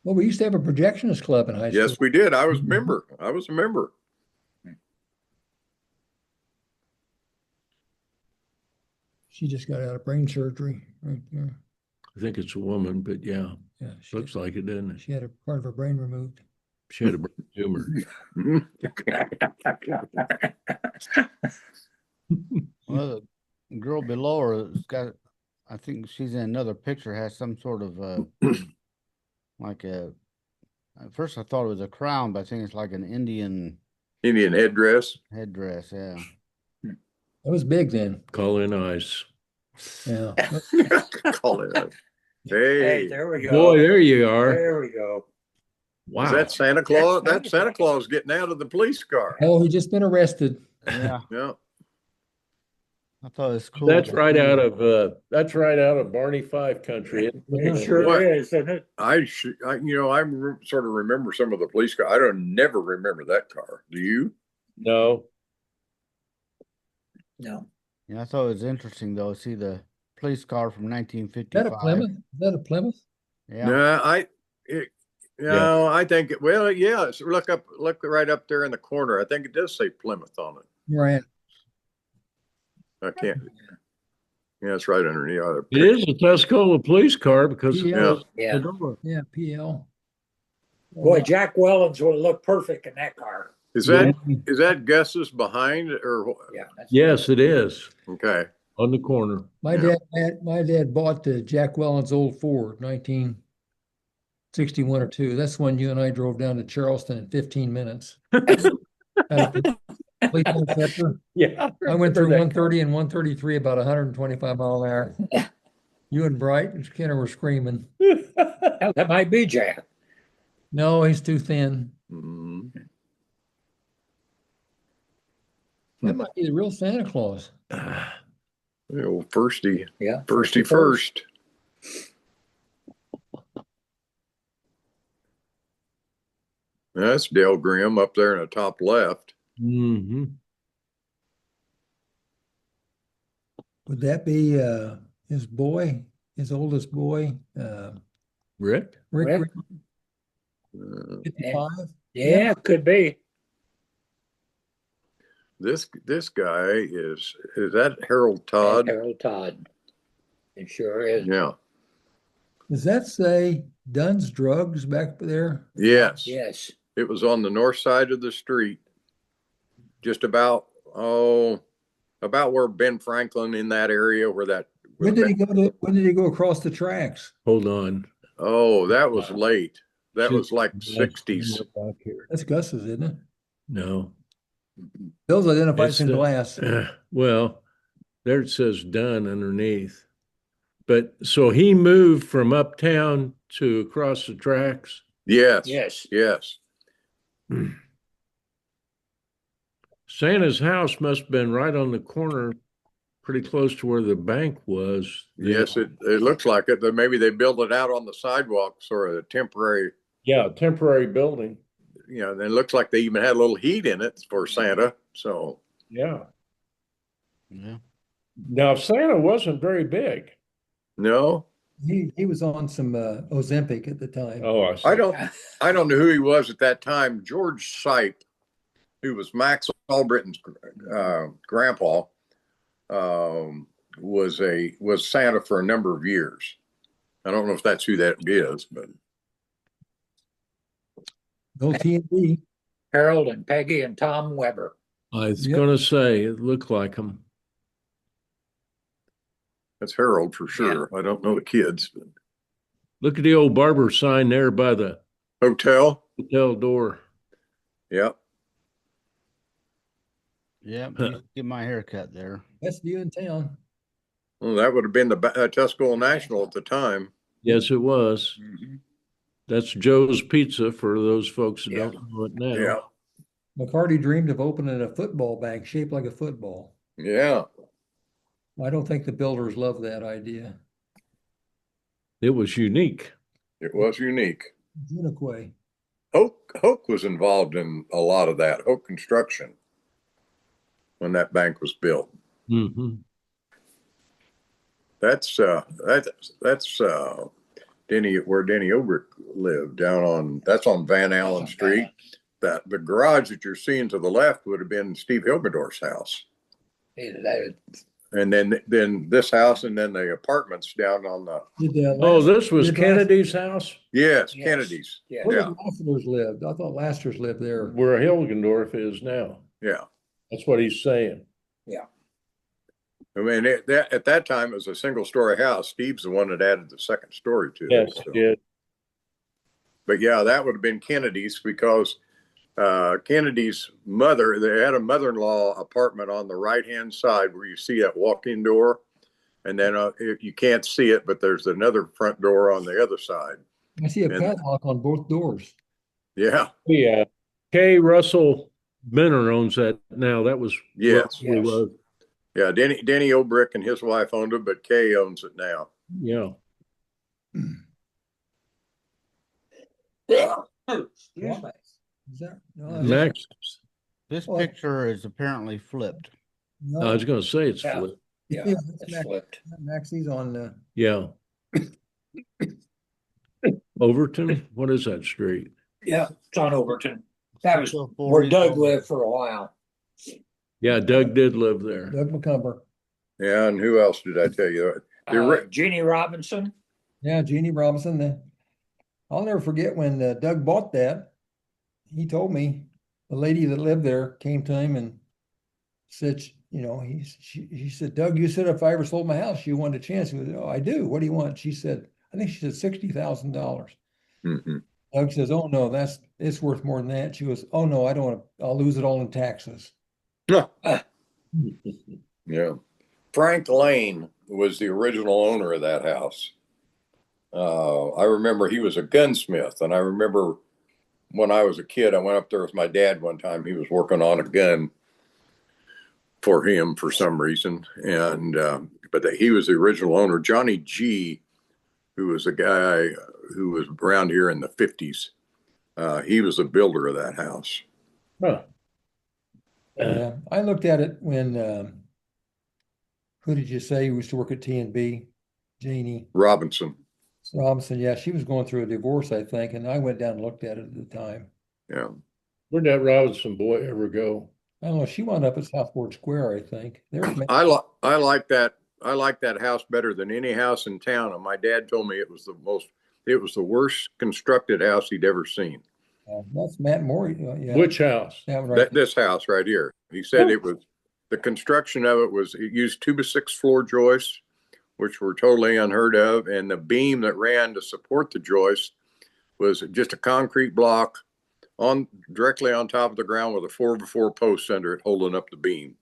Speaker 2: Well, we used to have a projectionist club in high school.
Speaker 3: Yes, we did. I was a member.
Speaker 2: She just got out of brain surgery right there.
Speaker 4: I think it's a woman, but yeah,
Speaker 2: Yeah,
Speaker 4: looks like it, doesn't it?
Speaker 2: she had a part of her brain removed.
Speaker 4: She had a brain tumor.
Speaker 1: Well, the girl below her has got, I think she's in another picture, has some sort of like a, at first I thought it was a crown, but I think it's like an Indian
Speaker 3: headdress.
Speaker 1: yeah.
Speaker 2: That was big then.
Speaker 4: Call in ice.
Speaker 2: Yeah.
Speaker 3: Call it.
Speaker 5: Hey,
Speaker 3: Hey,
Speaker 5: there we go.
Speaker 4: Boy, there you are.
Speaker 5: There we go.
Speaker 4: Wow.
Speaker 3: is that Santa Claus? That's Santa Claus getting out of the police car.
Speaker 2: Oh, he just been arrested.
Speaker 1: Yeah,
Speaker 3: Yeah.
Speaker 1: I thought it was cool.
Speaker 4: That's right out of Barney Five country.
Speaker 2: Yeah.
Speaker 5: It sure
Speaker 3: What?
Speaker 5: is, isn't it?
Speaker 3: I sort of remember some of the police car. I don't never remember that car. Do you?
Speaker 4: No.
Speaker 5: No.
Speaker 1: Yeah, I thought it was interesting though. See the police car from
Speaker 2: Is that
Speaker 1: 1955.
Speaker 2: a Plymouth? Is that a Plymouth?
Speaker 1: Yeah,
Speaker 3: No, I think it. Well, yeah. Look right up there in the corner. I think it does say Plymouth on it.
Speaker 2: Right.
Speaker 3: I can't. Yeah, it's right underneath the other.
Speaker 4: It is a Tuscola police car because
Speaker 2: Yeah.
Speaker 5: Yeah.
Speaker 2: Yeah, PL.
Speaker 5: Boy, Jack Wellens would look perfect in that car.
Speaker 3: Is that Gus's behind or?
Speaker 5: Yeah.
Speaker 4: Yes, it is
Speaker 3: Okay.
Speaker 4: on the corner.
Speaker 2: My dad bought the Jack Wellens old Ford, 1961 or 2. That's when you and I drove down to Charleston in 15 minutes. Complete interceptor.
Speaker 4: Yeah.
Speaker 2: I went through 130 and 133 about 125 mile an hour. You and Bright and Skinner were screaming.
Speaker 5: Hell, that might be Jack.
Speaker 2: No, he's too thin.
Speaker 3: Mhm.
Speaker 2: That might be the real Santa Claus.
Speaker 3: The old firsty.
Speaker 5: Yeah.
Speaker 3: Firsty first. That's Dale Grimm up there in the top left.
Speaker 4: Mm-hmm.
Speaker 2: Would that be his boy, his oldest boy,
Speaker 4: Rick?
Speaker 2: Rick,
Speaker 3: Uh,
Speaker 2: 55?
Speaker 5: Yeah, could be.
Speaker 3: this guy is that Harold Todd?
Speaker 5: Harold Todd. It sure is.
Speaker 3: Yeah.
Speaker 2: Does that say Dunn's Drugs back there?
Speaker 3: Yes.
Speaker 5: Yes.
Speaker 3: It was on the north side of the street, just about where Ben Franklin in that area where that.
Speaker 2: When did he go across the tracks?
Speaker 4: Hold on.
Speaker 3: Oh, that was late. That was like 60s.
Speaker 2: That's Gus's, isn't it?
Speaker 4: No.
Speaker 2: Bill's identified
Speaker 4: It's
Speaker 2: in
Speaker 4: the-
Speaker 2: glass.
Speaker 4: Well, there it says done underneath. But so he moved from uptown to across the tracks.
Speaker 3: Yes.
Speaker 5: Yes.
Speaker 3: Yes.
Speaker 4: Santa's house must have been right on the corner, pretty close to where the bank was.
Speaker 3: Yes, it looks like it. That maybe they built it out on the sidewalks or a temporary.
Speaker 4: Yeah, temporary building.
Speaker 3: You know, and it looks like they even had a little heat in it for Santa. So
Speaker 4: Yeah.
Speaker 1: yeah.
Speaker 4: Now Santa wasn't very big.
Speaker 3: no,
Speaker 2: He was on some Ozempic at the time.
Speaker 4: Oh, I see.
Speaker 3: I don't know who he was at that time. George Sipe, who was Max Albritton's grandpa, was Santa for a number of years. I don't know if that's who that is, but
Speaker 2: Go T&D.
Speaker 5: Harold and Peggy and Tom Weber.
Speaker 4: I was
Speaker 2: Yep.
Speaker 4: gonna say, it looked like them.
Speaker 3: That's Harold for sure. I don't know the kids. But
Speaker 4: Look at the old barber sign there by the
Speaker 3: hotel.
Speaker 4: hotel door.
Speaker 3: Yeah.
Speaker 1: Yep,
Speaker 4: Huh.
Speaker 1: used to get my hair cut there.
Speaker 2: Best view in town.
Speaker 3: Well, that would have been the Tuscola National at the time.
Speaker 4: Yes, it was. That's Joe's Pizza for those folks that
Speaker 5: Yeah.
Speaker 4: don't know it now.
Speaker 3: Yeah.
Speaker 2: McCarty dreamed of opening a football bank shaped like a football.
Speaker 3: Yeah.
Speaker 2: I don't think the builders love that idea.
Speaker 4: It was unique.
Speaker 3: It was unique.
Speaker 2: Unique.
Speaker 3: Hoke was involved in a lot of that. Hoke Construction when that bank was built.
Speaker 4: Mm-hmm.
Speaker 3: That's Denny, where Denny Obrick lived that's on Van Allen Street. That the garage that you're seeing to the left would have been Steve Hilgendorf's house. And then this house and then the apartments down on the
Speaker 4: This was Kennedy's house
Speaker 3: yes,
Speaker 5: Yes.
Speaker 3: Kennedy's.
Speaker 5: Yeah.
Speaker 2: Where
Speaker 3: Yeah.
Speaker 2: did Lassiter's lived? I thought Lassiter's lived there.
Speaker 4: where Hilgendorf is now.
Speaker 3: Yeah.
Speaker 4: That's what he's saying.
Speaker 3: I mean, at that time, it was a single story house. Steve's the one that added the second story to
Speaker 4: Yes,
Speaker 3: it. So.
Speaker 4: yeah.
Speaker 3: But yeah, that would have been Kennedy's because Kennedy's mother, they had a mother-in-law apartment on the right-hand side where you see that walk-in door. And then you can't see it, but there's another front door on the other side.
Speaker 2: I see a padlock on both doors.
Speaker 3: Yeah.
Speaker 4: Yeah. K. Russell Benner owns that now. That was
Speaker 3: Yes.
Speaker 4: roughly
Speaker 5: Yes.
Speaker 4: what-
Speaker 3: Yeah. Denny Obrick and his wife owned it, but Kay owns it now.
Speaker 4: yeah.
Speaker 5: Excuse me.
Speaker 2: Is that? No,
Speaker 4: Max,
Speaker 1: This
Speaker 2: Well-
Speaker 1: picture is apparently flipped.
Speaker 2: no.
Speaker 4: I was gonna say it's
Speaker 5: Yeah.
Speaker 4: flipped.
Speaker 5: Yeah,
Speaker 2: Yeah,
Speaker 5: it's
Speaker 2: Max-
Speaker 5: flipped.
Speaker 2: Maxie's on,
Speaker 4: Yeah. Overton, what is that street?
Speaker 5: Yeah, it's on Overton. That was
Speaker 1: 604
Speaker 5: where Doug
Speaker 1: East
Speaker 5: lived for a while.
Speaker 4: Yeah, Doug did live there.
Speaker 2: Doug McCumber.
Speaker 3: Yeah. And who else did I tell you?
Speaker 5: Jeannie Robinson.
Speaker 2: Yeah, Jeannie Robinson. I'll never forget when Doug bought that. He told me the lady that lived there came to him and said, he said, Doug, you said if I ever sold my house, you want a chance. He said, oh, I do. What do you want? She said, I think she said $60,000.
Speaker 3: Mm-hmm.
Speaker 2: Doug says, oh no, it's worth more than that. She goes, oh no, I don't want to, I'll lose it all in taxes.
Speaker 3: Yeah. Frank Lane was the original owner of that house. I remember he was a gunsmith, and I remember when I was a kid, I went up there with my dad one time. He was working on a gun for him for some reason, and he was the original owner. Johnny G, who was a guy who was around here in the 50s, he was a builder of that house.
Speaker 4: Huh.
Speaker 2: I looked at it when, who did you say used to work at T&B? Jeannie
Speaker 3: Robinson.
Speaker 2: Robinson. Yeah, she was going through a divorce, I think, and I went down and looked at it at the time.
Speaker 3: Yeah.
Speaker 4: Where'd that Robinson boy ever go?
Speaker 2: I don't know. She wound up at Southport Square, I think. There's
Speaker 3: I like that. I like that house better than any house in town. And my dad told me it was the worst constructed house he'd ever seen.
Speaker 2: that's Matt Moore. Yeah,
Speaker 4: Which house?
Speaker 2: that one right
Speaker 3: This house right here. He said the construction of it used 2x6 floor joists, which were totally unheard of. And the beam that ran to support the joist was just a concrete block directly on top of the ground with a 4x4 post under it holding up the beam.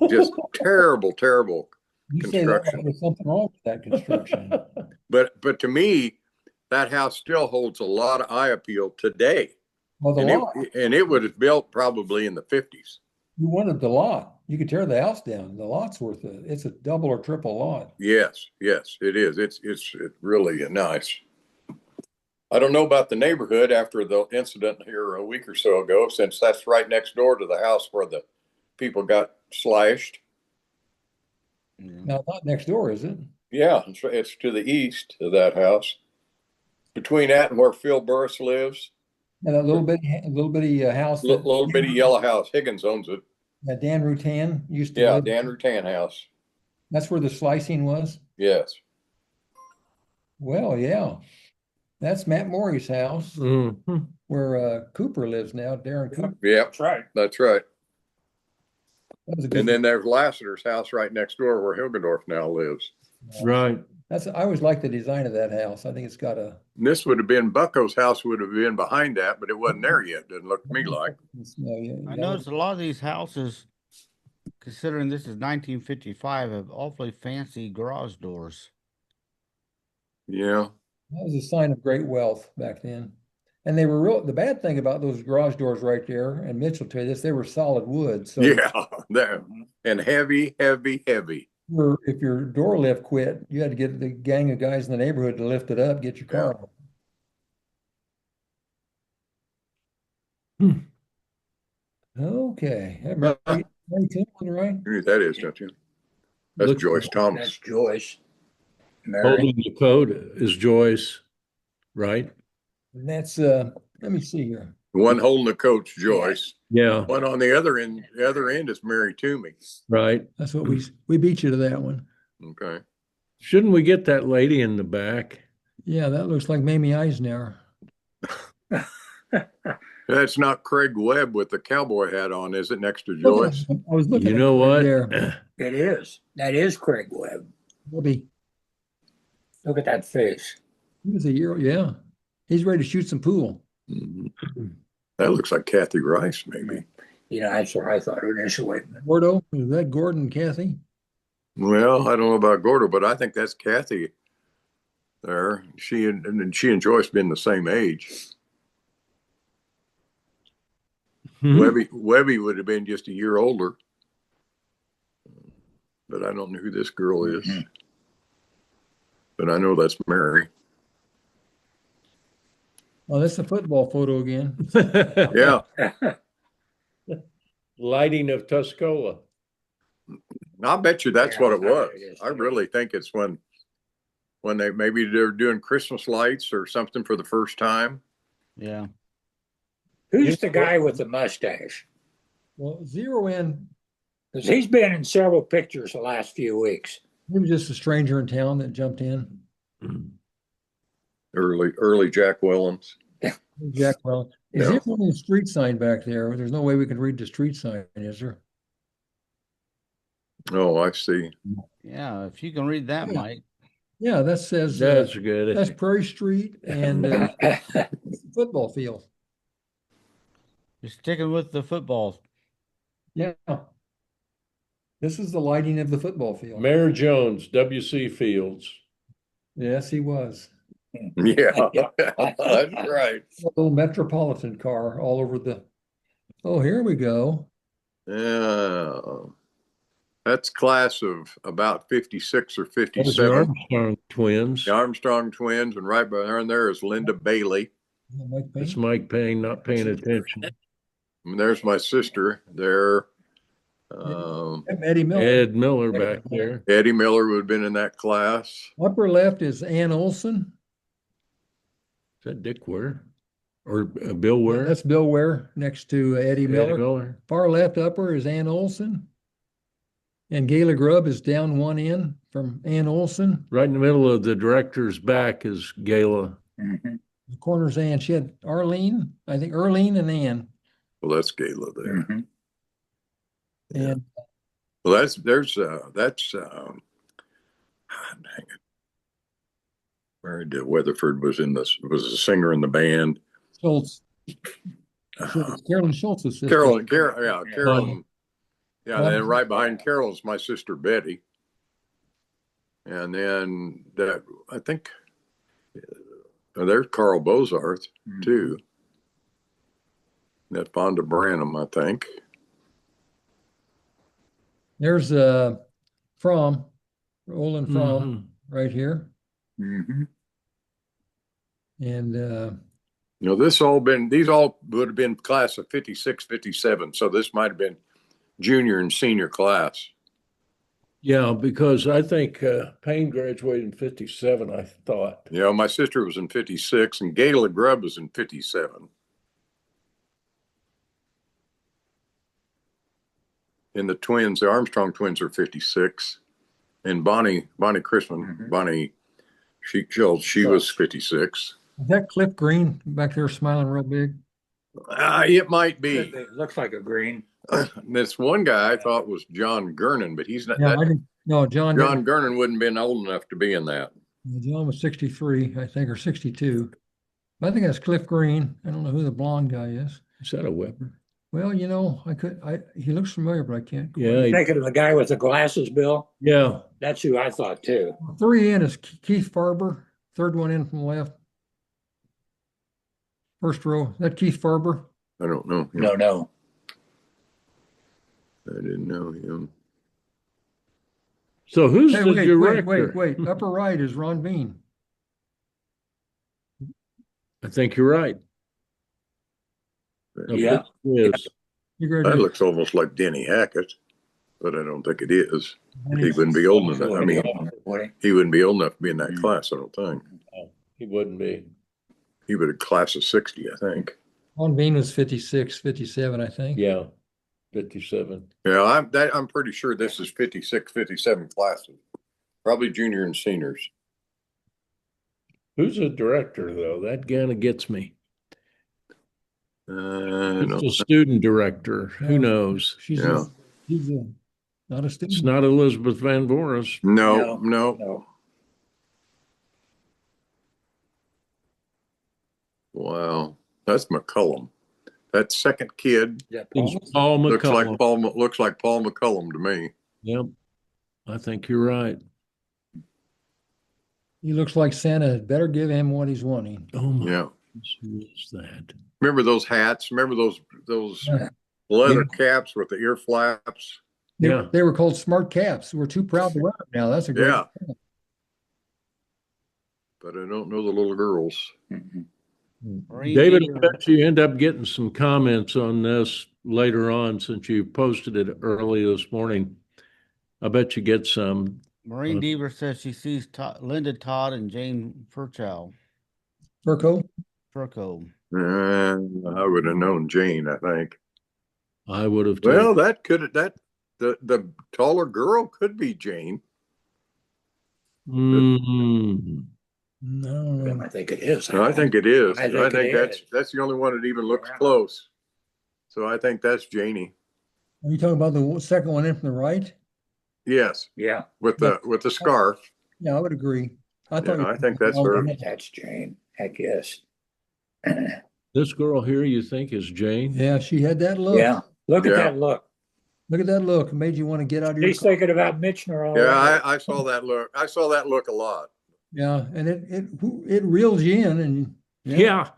Speaker 3: Just terrible
Speaker 2: You say that like
Speaker 3: construction.
Speaker 2: there's something wrong with that construction.
Speaker 3: But to me, that house still holds a lot of eye appeal today.
Speaker 2: Well, the lot,
Speaker 3: And it was built probably in the 50s.
Speaker 2: you wanted the lot. You could tear the house down. The lot's worth it. It's a double or triple lot.
Speaker 3: Yes, it is. It's really nice. I don't know about the neighborhood after the incident here a week or so ago, since that's right next door to the house where the people got slashed.
Speaker 2: Now, not next door, is it?
Speaker 3: Yeah, it's to the east of that house. Between that and where Phil Burris lives,
Speaker 2: And a little bitty house. that-
Speaker 3: little bitty yellow house. Higgins owns it.
Speaker 2: that Dan Rutan used to
Speaker 3: Yeah,
Speaker 2: live.
Speaker 3: Dan Rutan house.
Speaker 2: That's where the slicing was.
Speaker 3: Yes.
Speaker 2: Well, yeah. That's Matt Morey's house
Speaker 4: Mhm.
Speaker 2: where Cooper lives now, Darren Cooper.
Speaker 3: Yeah,
Speaker 5: That's right.
Speaker 3: that's right.
Speaker 2: That was a good.
Speaker 3: And then there's Lassiter's house right next door where Hilgendorf now lives.
Speaker 4: Right.
Speaker 2: I always like the design of that house. I think it's got a.
Speaker 3: And this would have been, Bucko's house would have been behind that, but it wasn't there yet. Doesn't look to me like.
Speaker 1: I noticed a lot of these houses, considering this is 1955, have awfully fancy garage doors.
Speaker 3: Yeah.
Speaker 2: That was a sign of great wealth back then. And they were real. The bad thing about those garage doors right there, and Mitch will tell you this, they were solid wood. So
Speaker 3: Yeah. There. And heavy, heavy, heavy.
Speaker 2: if your door lift quit, you had to get the gang of guys in the neighborhood to lift it up, get your car out. Okay. Hey, Mary Timlin, right?
Speaker 3: You know who that is, don't you? That's
Speaker 4: Look-
Speaker 3: Joyce
Speaker 5: That's
Speaker 3: Thomas.
Speaker 5: Joyce. Mary.
Speaker 4: Holding the code is Joyce, right?
Speaker 2: And that's let me see here.
Speaker 3: The one holding the coach, Joyce.
Speaker 4: Yeah,
Speaker 3: One on the other end is Mary Toomey.
Speaker 4: right.
Speaker 2: That's what we beat you to that one.
Speaker 3: Okay.
Speaker 4: Shouldn't we get that lady in the back?
Speaker 2: Yeah, that looks like Mamie Eisner.
Speaker 3: That's not Craig Webb with the cowboy hat on, is it, next to Joyce?
Speaker 2: I was looking
Speaker 4: You
Speaker 2: at
Speaker 4: know
Speaker 2: it right
Speaker 4: what?
Speaker 2: there.
Speaker 5: It is. That is Craig Webb.
Speaker 2: Bobby,
Speaker 5: Look at that face.
Speaker 2: he was a year, yeah. He's ready to shoot some pool.
Speaker 3: Mhm. That looks like Kathy Rice, maybe.
Speaker 5: You know, that's what I thought initially.
Speaker 2: Gordo, is that Gordon, Kathy?
Speaker 3: Well, I don't know about Gordo, but I think that's Kathy there. She and Joyce been the same age.
Speaker 4: Hmm?
Speaker 3: Webby would have been just a year older. But I don't know who this girl is.
Speaker 5: Mhm.
Speaker 3: But I know that's Mary.
Speaker 2: Oh, that's the football photo again.
Speaker 3: Yeah.
Speaker 4: Lighting of Tuscola.
Speaker 3: I bet you that's
Speaker 5: Yeah,
Speaker 3: what it
Speaker 5: there
Speaker 3: was.
Speaker 5: it is.
Speaker 3: I really think it's when they're doing Christmas lights or something for the first time.
Speaker 1: Yeah.
Speaker 5: Who's the guy with the mustache?
Speaker 2: Well, zero in,
Speaker 5: Because he's been in several pictures the last few weeks.
Speaker 2: he was just a stranger in town that jumped in.
Speaker 3: Early Jack Wellens.
Speaker 2: Jack, well, is
Speaker 3: Yeah.
Speaker 2: there only a street sign back there? There's no way we can read the street sign, is there?
Speaker 3: Oh, I see.
Speaker 1: Yeah. If you can read that,
Speaker 2: Yeah.
Speaker 1: Mike.
Speaker 2: Yeah, that says
Speaker 4: That's
Speaker 2: that's
Speaker 4: good.
Speaker 2: Prairie Street and football field.
Speaker 1: You're sticking with the football.
Speaker 2: Yeah. This is the lighting of the football field.
Speaker 4: Mayor Jones, W.C. Fields.
Speaker 2: Yes, he was.
Speaker 3: Yeah, that's right.
Speaker 2: A little Metropolitan car all over the. Oh, here we go.
Speaker 3: Yeah. That's class of about 56 or
Speaker 4: Those are
Speaker 3: 57.
Speaker 4: Armstrong twins.
Speaker 3: The Armstrong twins, and right behind there is Linda Bailey.
Speaker 2: Mike
Speaker 4: It's
Speaker 2: Payne.
Speaker 4: Mike Payne not paying attention.
Speaker 3: And there's my sister there.
Speaker 2: Eddie Miller.
Speaker 4: Ed Miller back there.
Speaker 3: Eddie Miller would have been in that class.
Speaker 2: Upper left is Ann Olson.
Speaker 4: Is that Dick Ware? Or Bill Ware?
Speaker 2: That's Bill Ware next to Eddie
Speaker 4: Ed
Speaker 2: Miller.
Speaker 4: Miller.
Speaker 2: Far left upper is Ann Olson. And Gayla Grubb is down one end from Ann Olson.
Speaker 4: Right in the middle of the director's back is Gala.
Speaker 5: Mhm.
Speaker 2: The corner's Ann. She had Arlene, I think Arlene and Ann.
Speaker 3: Well, that's Gayla there.
Speaker 5: Mhm.
Speaker 3: Yeah.
Speaker 2: And
Speaker 3: Well, dang it. Mary De Weatherford was a singer in the band.
Speaker 2: Schultz.
Speaker 3: Uh,
Speaker 2: Carolyn Schultz's sister.
Speaker 3: Carolyn. Yeah,
Speaker 2: Well,
Speaker 3: then right behind Carol is my sister Betty. And then I think there's Carl Bozarth too. That Fonda Branham, I think.
Speaker 2: There's Roland Fromm
Speaker 4: Mhm.
Speaker 2: right here.
Speaker 5: Mhm.
Speaker 2: And
Speaker 3: These all would have been class of 56, 57. So this might have been junior and senior class.
Speaker 4: Yeah, because I think Payne graduated in 57, I thought.
Speaker 3: My sister was in 56 and Gayla Grubb was in 57. And the Armstrong twins are 56. And Bonnie Chrisman, Bonnie she was 56.
Speaker 2: is that Cliff Green back there smiling real big?
Speaker 3: It might be.
Speaker 5: It looks like a green.
Speaker 3: This one guy I thought was John Gernon, but he's not.
Speaker 2: Yeah,
Speaker 3: That,
Speaker 2: I didn't, no, John
Speaker 3: John
Speaker 2: didn't.
Speaker 3: Gernon wouldn't been old enough to be in that.
Speaker 2: John was 63, I think, or 62. I think that's Cliff Green. I don't know who the blonde guy is.
Speaker 4: Is that a Weber?
Speaker 2: Well, he looks familiar, but I can't. quite-
Speaker 4: Yeah,
Speaker 5: Thinking of the guy with the glasses, Bill?
Speaker 4: yeah.
Speaker 5: That's who I thought too.
Speaker 2: 3 in is Keith Farber. Third one in from the left. First row. Is that Keith Farber?
Speaker 3: I don't know. him.
Speaker 5: No.
Speaker 3: I didn't know him.
Speaker 4: So who's
Speaker 2: Hey,
Speaker 4: the
Speaker 2: wait,
Speaker 4: director?
Speaker 2: wait. Upper right is Ron Bean.
Speaker 4: I think you're right. Now,
Speaker 5: Yeah.
Speaker 4: which is-
Speaker 2: You
Speaker 3: That
Speaker 2: graduated.
Speaker 3: looks almost like Denny Hackett, but I don't think it is. He wouldn't be old enough. I mean, he wouldn't be old enough to be in that class, I don't think.
Speaker 4: he wouldn't be.
Speaker 3: He would have class of 60, I think.
Speaker 2: Ron Bean was 56, 57, I think.
Speaker 4: Yeah, 57.
Speaker 3: Yeah, I'm pretty sure this is 56, 57 classes. Probably junior and seniors.
Speaker 4: Who's the director, though? That kind of gets me. It's a student director. Who
Speaker 2: Yeah.
Speaker 4: knows?
Speaker 2: She's
Speaker 3: Yeah.
Speaker 2: not a
Speaker 4: It's
Speaker 2: student.
Speaker 4: not Elizabeth Van Voris.
Speaker 3: No.
Speaker 5: No.
Speaker 3: Wow, that's McCullum. That second kid
Speaker 4: It's Paul
Speaker 3: looks like
Speaker 4: McCullough.
Speaker 3: Paul McCullum to me.
Speaker 4: Yep, I think you're right.
Speaker 2: He looks like Santa. Better give him what he's wanting.
Speaker 4: Oh my,
Speaker 3: Yeah.
Speaker 4: who is that?
Speaker 3: Remember those hats? Remember those
Speaker 2: Yeah.
Speaker 3: leather caps with the ear flaps?
Speaker 4: Yeah.
Speaker 2: They were called smart caps. We're too proud to wear them now. That's a great.
Speaker 3: Yeah. But I don't know the little girls.
Speaker 1: Maureen
Speaker 4: David, I
Speaker 1: Deaver-
Speaker 4: bet you end up getting some comments on this later on since you posted it early this morning. I bet you get some.
Speaker 1: Maureen Deaver says she sees Linda Todd and Jane Furchow.
Speaker 2: Furco.
Speaker 1: Furco.
Speaker 3: I would have known Jane, I think.
Speaker 4: I would have.
Speaker 3: Well, the taller girl could be Jane.
Speaker 2: No.
Speaker 5: I think it is.
Speaker 3: I think it is.
Speaker 5: I
Speaker 3: I
Speaker 5: think
Speaker 3: think
Speaker 5: it
Speaker 3: that's the only one that even looks
Speaker 5: Wow.
Speaker 3: close. So I think that's Janie.
Speaker 2: Are you talking about the second one in from the right?
Speaker 3: Yes,
Speaker 5: Yeah,
Speaker 3: with the scarf.
Speaker 2: Yeah, I would agree. I thought.
Speaker 3: I think that's her.
Speaker 5: that's Jane. Heck yes.
Speaker 4: This girl here, you think is Jane?
Speaker 2: Yeah, she had that look.
Speaker 5: Yeah, look at
Speaker 3: Yeah.
Speaker 5: that look.
Speaker 2: Look at that look. It made you want to get out of your
Speaker 5: He's
Speaker 2: car.
Speaker 5: thinking about Michener already.
Speaker 3: Yeah, I saw that look. I saw that look a lot.
Speaker 2: Yeah, and it reels you in, and
Speaker 4: Yeah.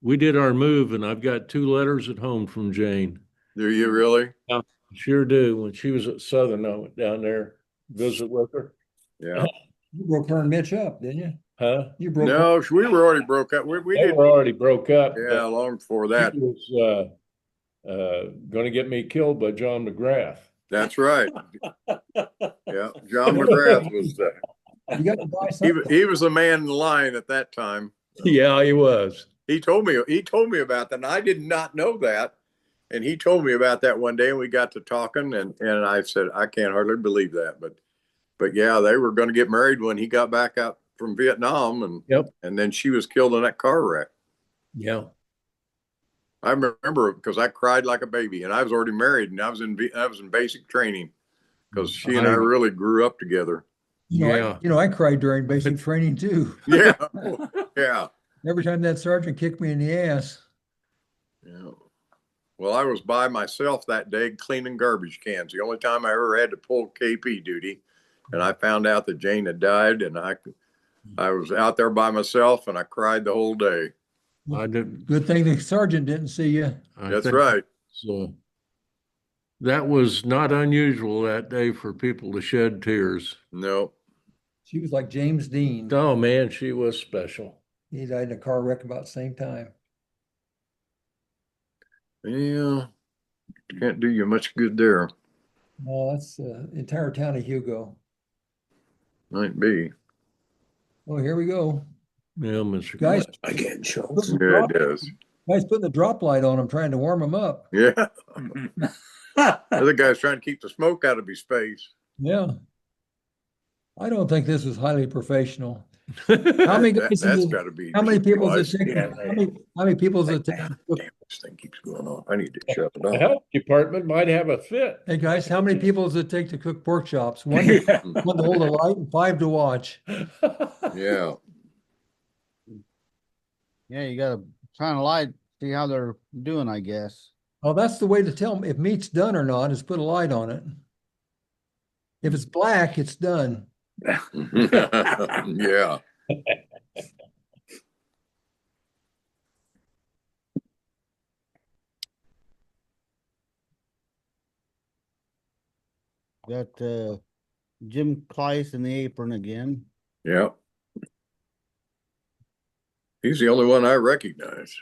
Speaker 4: We did our move, and I've got 2 letters at home from Jane.
Speaker 3: Do you really?
Speaker 4: Sure do. When she was at Southern, I went down there visit with her.
Speaker 3: Yeah.
Speaker 2: you broke her and Mitch up, didn't you?
Speaker 4: Huh?
Speaker 2: You broke.
Speaker 3: No, we were already broke up. We
Speaker 4: They
Speaker 3: did.
Speaker 4: were already broke up.
Speaker 3: Yeah, long before
Speaker 4: but
Speaker 3: that.
Speaker 4: she was going to get me killed by John McGrath.
Speaker 3: That's right. Yeah, John McGrath was
Speaker 2: You got to buy something.
Speaker 3: he was the man in line at that time.
Speaker 4: Yeah, he was.
Speaker 3: He told me about that, and I did not know that. And he told me about that one day, and we got to talking, and I said, I can't hardly believe that, but yeah, they were going to get married when he got back out from Vietnam, and then she was killed in that car wreck.
Speaker 4: Yeah.
Speaker 3: I remember because I cried like a baby, and I was already married, and I was in basic training because she and I really grew up together.
Speaker 2: I cried during basic training too.
Speaker 3: Yeah, yeah.
Speaker 2: Every time that sergeant kicked me in the ass.
Speaker 3: Yeah. Well, I was by myself that day cleaning garbage cans. The only time I ever had to pull KP duty, and I found out that Jane had died, and I was out there by myself, and I cried the whole day.
Speaker 4: I didn't.
Speaker 2: Good thing the sergeant didn't see you.
Speaker 3: That's right.
Speaker 4: So that was not unusual that day for people to shed tears.
Speaker 3: No.
Speaker 2: She was like James Dean.
Speaker 4: Oh man, she was special.
Speaker 2: He died in a car wreck about the same time.
Speaker 3: Yeah. Can't do you much good there.
Speaker 2: No, that's the entire town of Hugo.
Speaker 3: Might be.
Speaker 2: Oh, here we go.
Speaker 4: Yeah, Mr.
Speaker 2: Guys,
Speaker 5: I get chills.
Speaker 3: Yeah, it does.
Speaker 2: guys putting the drop light on him, trying to warm him up.
Speaker 3: Yeah. The other guy's trying to keep the smoke out of his face.
Speaker 2: Yeah. I don't think this was highly professional. How many guys
Speaker 3: That's
Speaker 2: is it-
Speaker 3: got to be.
Speaker 2: How many people does
Speaker 3: supervised.
Speaker 2: it take?
Speaker 5: Yeah,
Speaker 2: How many people does it take?
Speaker 3: Damn, this thing keeps going on. I need to shut it
Speaker 4: The
Speaker 3: off.
Speaker 4: health department might have a fit.
Speaker 2: Hey, guys, how many people does it take to cook pork chops? One to hold the light and 5 to watch.
Speaker 3: Yeah.
Speaker 1: Yeah, you gotta shine a light, see how they're doing, I guess.
Speaker 2: Oh, that's the way to tell them if meat's done or not, is put a light on it. If it's black, it's done.
Speaker 3: Yeah.
Speaker 1: Got Jim Kleiss in the apron again.
Speaker 3: Yeah. He's the only one I recognize.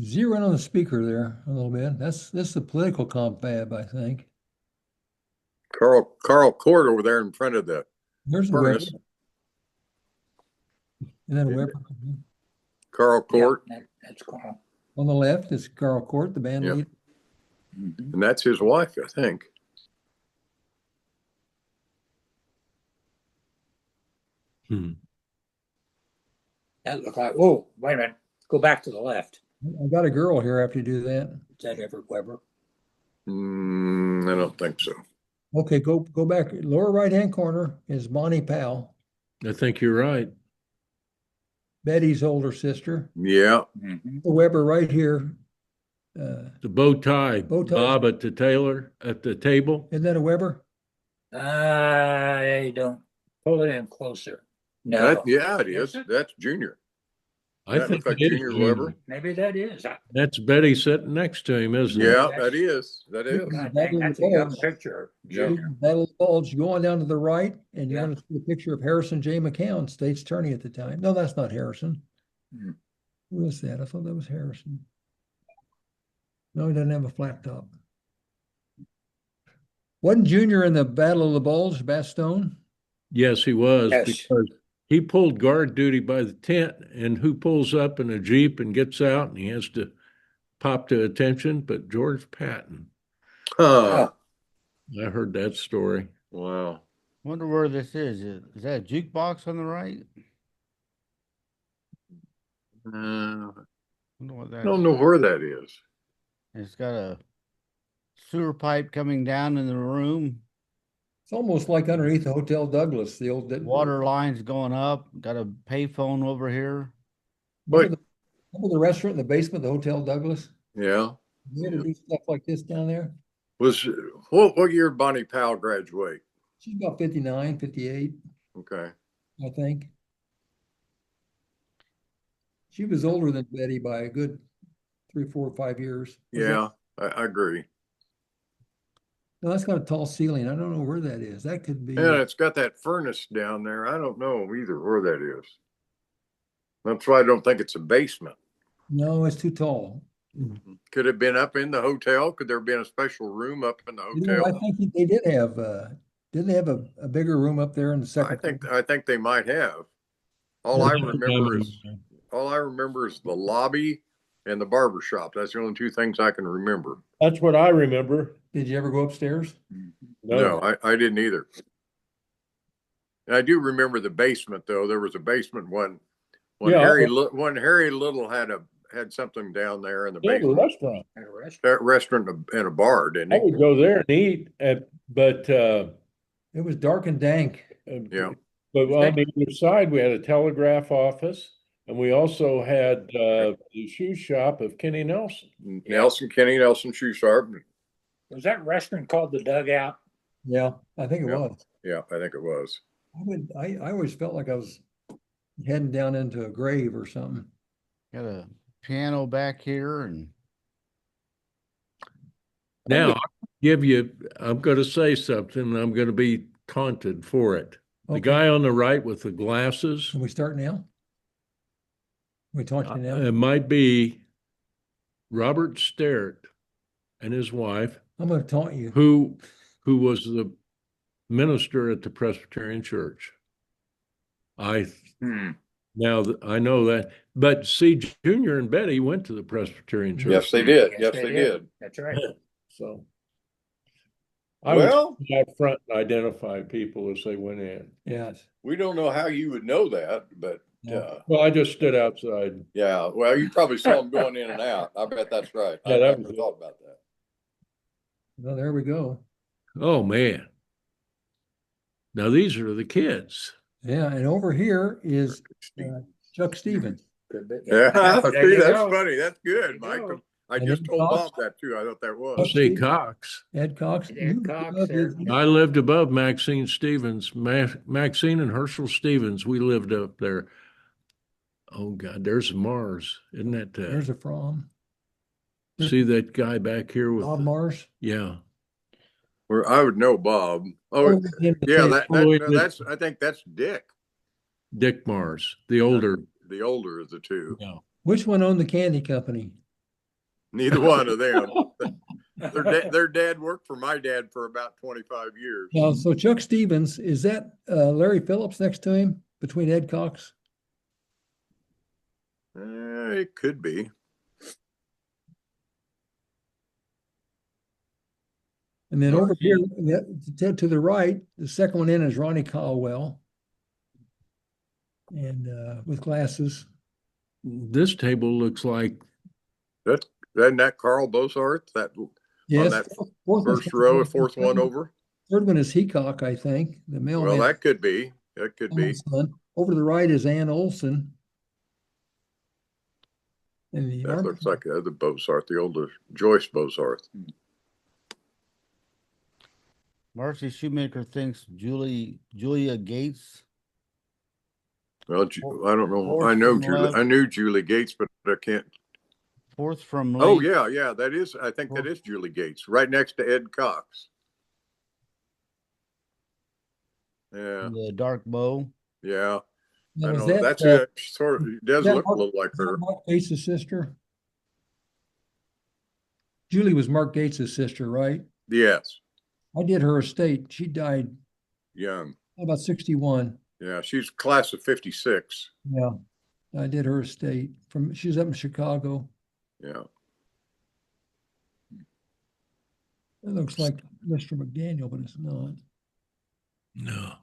Speaker 2: Zero in on the speaker there a little bit. That's the political confab, I think.
Speaker 3: Carl Court over there in front of the
Speaker 2: There's a Weber.
Speaker 3: furnace.
Speaker 2: And then a Weber.
Speaker 3: Carl Court,
Speaker 5: That's Carl.
Speaker 2: On the left is Carl Court, the band
Speaker 3: Yep.
Speaker 2: leader.
Speaker 5: Mhm.
Speaker 3: and that's his wife, I think.
Speaker 5: That looked like, whoa, wait a minute. Go back to the left.
Speaker 2: I got a girl here after you do that.
Speaker 5: Is that Everett Weber?
Speaker 3: I don't think so.
Speaker 2: Okay, go back. Lower right-hand corner is Bonnie Powell,
Speaker 4: I think you're right.
Speaker 2: Betty's older sister.
Speaker 3: Yeah.
Speaker 5: Mhm.
Speaker 2: Weber right here.
Speaker 4: The bow tie,
Speaker 2: Bow tie.
Speaker 4: Bob at the tailor at the table.
Speaker 2: Isn't that a Weber?
Speaker 5: I don't pull it in closer. No.
Speaker 3: Yeah, it is.
Speaker 5: Is it?
Speaker 3: That's Junior.
Speaker 4: I
Speaker 3: That
Speaker 4: think
Speaker 3: looks like
Speaker 4: it is
Speaker 3: Junior
Speaker 4: Junior.
Speaker 3: Weber.
Speaker 5: Maybe that is.
Speaker 4: That's Betty sitting next to him, isn't it?
Speaker 3: Yeah, that is. That is.
Speaker 5: God dang, that's a young picture.
Speaker 3: Yeah.
Speaker 5: Junior.
Speaker 2: Battle of the Bulge. Go on down to the right, and you're
Speaker 5: Yeah.
Speaker 2: going to see a picture of Harrison J. McCown, state's attorney at the time. No, that's not Harrison.
Speaker 5: Hmm.
Speaker 2: Who was that? I thought that was Harrison. No, he doesn't have a flat top. Wasn't Junior in the Battle of the Bulge, Bastogne?
Speaker 4: Yes, he was,
Speaker 5: Yes.
Speaker 4: because he pulled guard duty by the tent, and who pulls up in a Jeep and gets out and he has to pop to attention? But George Patton.
Speaker 3: Huh.
Speaker 4: I heard that story.
Speaker 3: Wow.
Speaker 1: Wonder where this is. Is that a jukebox on the right? Wonder what
Speaker 3: I
Speaker 1: that
Speaker 3: don't know where that is.
Speaker 1: It's got a sewer pipe coming down in the room.
Speaker 2: It's almost like underneath the Hotel Douglas, the old
Speaker 1: Water lines going up. Got a payphone over here.
Speaker 2: Remember the restaurant in the basement of the Hotel Douglas?
Speaker 3: Yeah.
Speaker 2: You ever do stuff like this down there?
Speaker 3: What year did Bonnie Powell graduate?
Speaker 2: She's about 59, 58,
Speaker 3: Okay.
Speaker 2: I think. She was older than Betty by a good 3, 4, 5 years.
Speaker 3: Yeah, I agree.
Speaker 2: No, that's got a tall ceiling. I don't know where that is. That could be.
Speaker 3: And it's got that furnace down there. I don't know either where that is. That's why I don't think it's a basement.
Speaker 2: No, it's too tall.
Speaker 3: Could it have been up in the hotel? Could there have been a special room up in the
Speaker 2: You know,
Speaker 3: hotel?
Speaker 2: I think they did have, didn't they have a bigger room up there in the second?
Speaker 3: I think they might have. All I remember is the lobby and the barber shop. That's the only two things I can remember.
Speaker 4: That's what I remember.
Speaker 2: Did you ever go upstairs?
Speaker 3: No, I didn't either. And I do remember the basement though. There was a basement when
Speaker 4: Yeah.
Speaker 3: Harry Little had something down there in the
Speaker 4: Yeah, the
Speaker 3: basement.
Speaker 4: restaurant.
Speaker 5: At a restaurant.
Speaker 3: That restaurant and a bar, didn't
Speaker 4: I
Speaker 3: he?
Speaker 4: would go there and eat but
Speaker 2: It was dark and dank.
Speaker 3: Yeah.
Speaker 4: But on the other side, we had a telegraph office, and we also had the shoe shop of Kenny Nelson.
Speaker 3: Kenny Nelson Shoe Shop.
Speaker 5: Was that restaurant called the Dugout?
Speaker 2: Yeah, I think it
Speaker 3: Yeah.
Speaker 2: was.
Speaker 3: Yeah, I think it was.
Speaker 2: I always felt like I was heading down into a grave or something.
Speaker 1: Got a piano back here and
Speaker 4: Now, I'm going to say something, and I'm going to be taunted for it. The
Speaker 2: Okay.
Speaker 4: guy on the right with the glasses,
Speaker 2: Can we start now? We talking now?
Speaker 4: it might be Robert Sterrett and his wife,
Speaker 2: I'm going to taunt you.
Speaker 4: who was the minister at the Presbyterian Church. Now I know that, but see, Junior and Betty went to the Presbyterian Church.
Speaker 3: Yes, they did.
Speaker 5: Yes,
Speaker 3: Yes,
Speaker 5: they
Speaker 3: they
Speaker 5: did.
Speaker 3: did.
Speaker 5: That's right.
Speaker 2: So
Speaker 4: I would
Speaker 3: Well-
Speaker 4: stand out front and identify people as they went in.
Speaker 2: Yes.
Speaker 3: We don't know how you would know that, but
Speaker 4: Well, I just stood outside.
Speaker 3: yeah. Well, you probably saw them going in and out. I bet that's right.
Speaker 4: Yeah,
Speaker 3: I
Speaker 4: that
Speaker 3: never
Speaker 4: was
Speaker 3: thought about that.
Speaker 2: Well, there we go.
Speaker 4: Oh, man. Now these are the kids.
Speaker 2: Yeah, and over here is Chuck Stevens.
Speaker 5: Good bit.
Speaker 3: Yeah,
Speaker 5: There
Speaker 3: see,
Speaker 5: you
Speaker 3: that's
Speaker 5: go.
Speaker 3: funny. That's
Speaker 5: There
Speaker 3: good,
Speaker 5: you
Speaker 3: Mike.
Speaker 5: go.
Speaker 3: I
Speaker 2: And
Speaker 3: just
Speaker 2: then
Speaker 3: told
Speaker 2: Cox.
Speaker 3: Bob that too. I thought that
Speaker 4: I
Speaker 3: was.
Speaker 4: see Cox.
Speaker 2: Ed Cox.
Speaker 5: Ed
Speaker 2: You
Speaker 5: Cox
Speaker 2: love
Speaker 5: there.
Speaker 2: his-
Speaker 4: I lived above Maxine Stevens. Maxine and Herschel Stevens. We lived up there. Oh God, there's Mars. Isn't that
Speaker 2: There's a from
Speaker 4: see that guy back here with
Speaker 2: Bob Mars.
Speaker 4: yeah.
Speaker 3: Where I would know Bob. Oh, yeah. That's. I think that's Dick,
Speaker 4: Dick Mars, the older.
Speaker 3: the older of the two.
Speaker 4: Yeah.
Speaker 2: Which one owned the candy company?
Speaker 3: Neither one of them. Their dad worked for my dad for about 25 years.
Speaker 2: Now, so Chuck Stevens, is that Larry Phillips next to him between Ed Cox?
Speaker 3: It could be.
Speaker 2: And then
Speaker 3: Oh,
Speaker 2: over here to the right, the second one in is Ronnie Caldwell. And with glasses.
Speaker 4: This table looks like
Speaker 3: Isn't that Carl Bosarth? That
Speaker 2: Yes.
Speaker 3: that
Speaker 2: fourth one's-
Speaker 3: first row, fourth one over.
Speaker 2: Third one is Heacock, I think, the mailman.
Speaker 3: Well, that could be. That could be.
Speaker 2: son. Over to the right is Ann Olson. And the
Speaker 3: That looks like the other Bosarth, the older Joyce Bosarth.
Speaker 1: Marcy Shoemaker thinks Julia Gates.
Speaker 3: Well, I don't know.
Speaker 1: Fourth
Speaker 3: I know
Speaker 1: from
Speaker 3: Julie.
Speaker 1: left.
Speaker 3: I knew Julie Gates, but I can't.
Speaker 1: Fourth from
Speaker 3: Oh
Speaker 1: late.
Speaker 3: yeah. That is. I think that is Julie Gates, right next to Ed Cox. Yeah,
Speaker 1: The dark bow.
Speaker 3: yeah.
Speaker 2: Now,
Speaker 3: I
Speaker 2: is
Speaker 3: know
Speaker 2: that,
Speaker 3: that's sort of. It does
Speaker 2: that
Speaker 3: look a
Speaker 2: Mark-
Speaker 3: little like
Speaker 2: is that
Speaker 3: her.
Speaker 2: Mark Gates' sister? Julie was Mark Gates' sister, right?
Speaker 3: Yes,
Speaker 2: I did her estate. She died
Speaker 3: young.
Speaker 2: about 61.
Speaker 3: Yeah, she's class of '56.
Speaker 2: Yeah. I did her estate she was up in Chicago.
Speaker 3: Yeah.
Speaker 2: It looks like Mr. McDaniel, but it's not.
Speaker 4: no.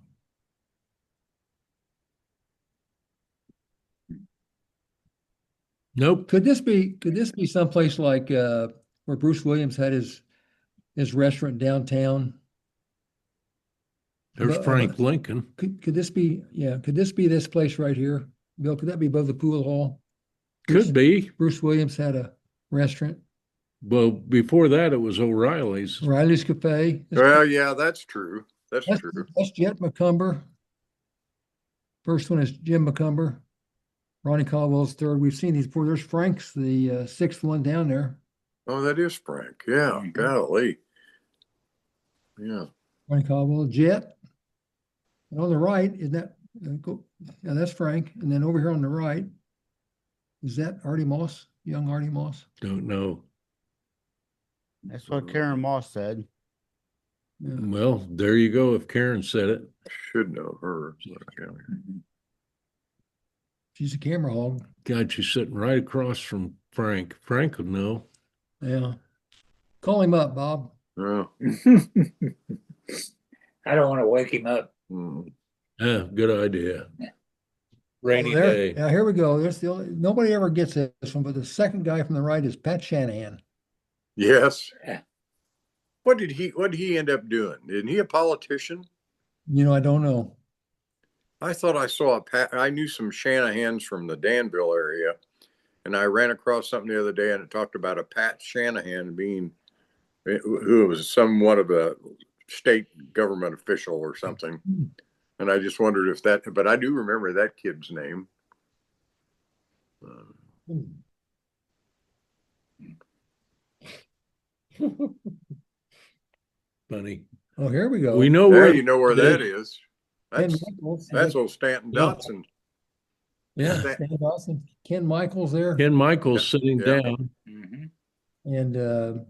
Speaker 4: Nope.
Speaker 2: Could this be someplace like where Bruce Williams had his restaurant downtown?
Speaker 4: There's Frank Lincoln.
Speaker 2: Could this be this place right here? Bill, could that be above the pool hall?
Speaker 4: Could be.
Speaker 2: Bruce Williams had a restaurant.
Speaker 4: Well, before that, it was O'Reilly's.
Speaker 2: Riley's Cafe.
Speaker 3: Well, yeah, that's true. That's
Speaker 2: That's
Speaker 3: true.
Speaker 2: Jet McCumber. First one is Jim McCumber. Ronnie Caldwell's third. We've seen these before. There's Frank's, the sixth one down there.
Speaker 3: Oh, that is Frank. Yeah, golly. Yeah.
Speaker 2: Ronnie Caldwell, Jet. And on the right, isn't that, yeah, that's Frank. And then over here on the right, is that Artie Moss, young Artie Moss?
Speaker 4: Don't know.
Speaker 1: That's what Karen Moss said.
Speaker 2: Yeah.
Speaker 4: Well, there you go. If Karen said it.
Speaker 3: Should know her.
Speaker 2: She's a camera hog.
Speaker 4: God, she's sitting right across from Frank. Frank would know.
Speaker 2: Yeah. Call him up, Bob.
Speaker 3: Yeah.
Speaker 5: I don't want to wake him up.
Speaker 3: Mm.
Speaker 4: Yeah, good idea. Rainy
Speaker 2: There-
Speaker 4: day.
Speaker 2: Yeah, here we go. There's nobody ever gets this one, but the second guy from the right is Pat Shanahan.
Speaker 3: Yes.
Speaker 5: Yeah.
Speaker 3: What did he end up doing? Isn't he a politician?
Speaker 2: I don't know.
Speaker 3: I thought I saw I knew some Shanahans from the Danville area, and I ran across something the other day, and it talked about a Pat Shanahan being, who was somewhat of a state government official or something. And I just wondered if but I do remember that kid's name.
Speaker 4: Funny.
Speaker 2: Oh, here we go.
Speaker 4: We know
Speaker 3: There
Speaker 4: where
Speaker 3: you know where that is.
Speaker 2: Ken
Speaker 3: That's
Speaker 2: Michaels.
Speaker 3: that's old Stanton
Speaker 4: Yeah.
Speaker 3: Dotson.
Speaker 2: Yeah,
Speaker 3: Stan-
Speaker 2: Stan Dawson. Ken Michaels there.
Speaker 4: Ken Michaels sitting
Speaker 3: Yeah.
Speaker 4: down.
Speaker 5: Mhm.
Speaker 2: And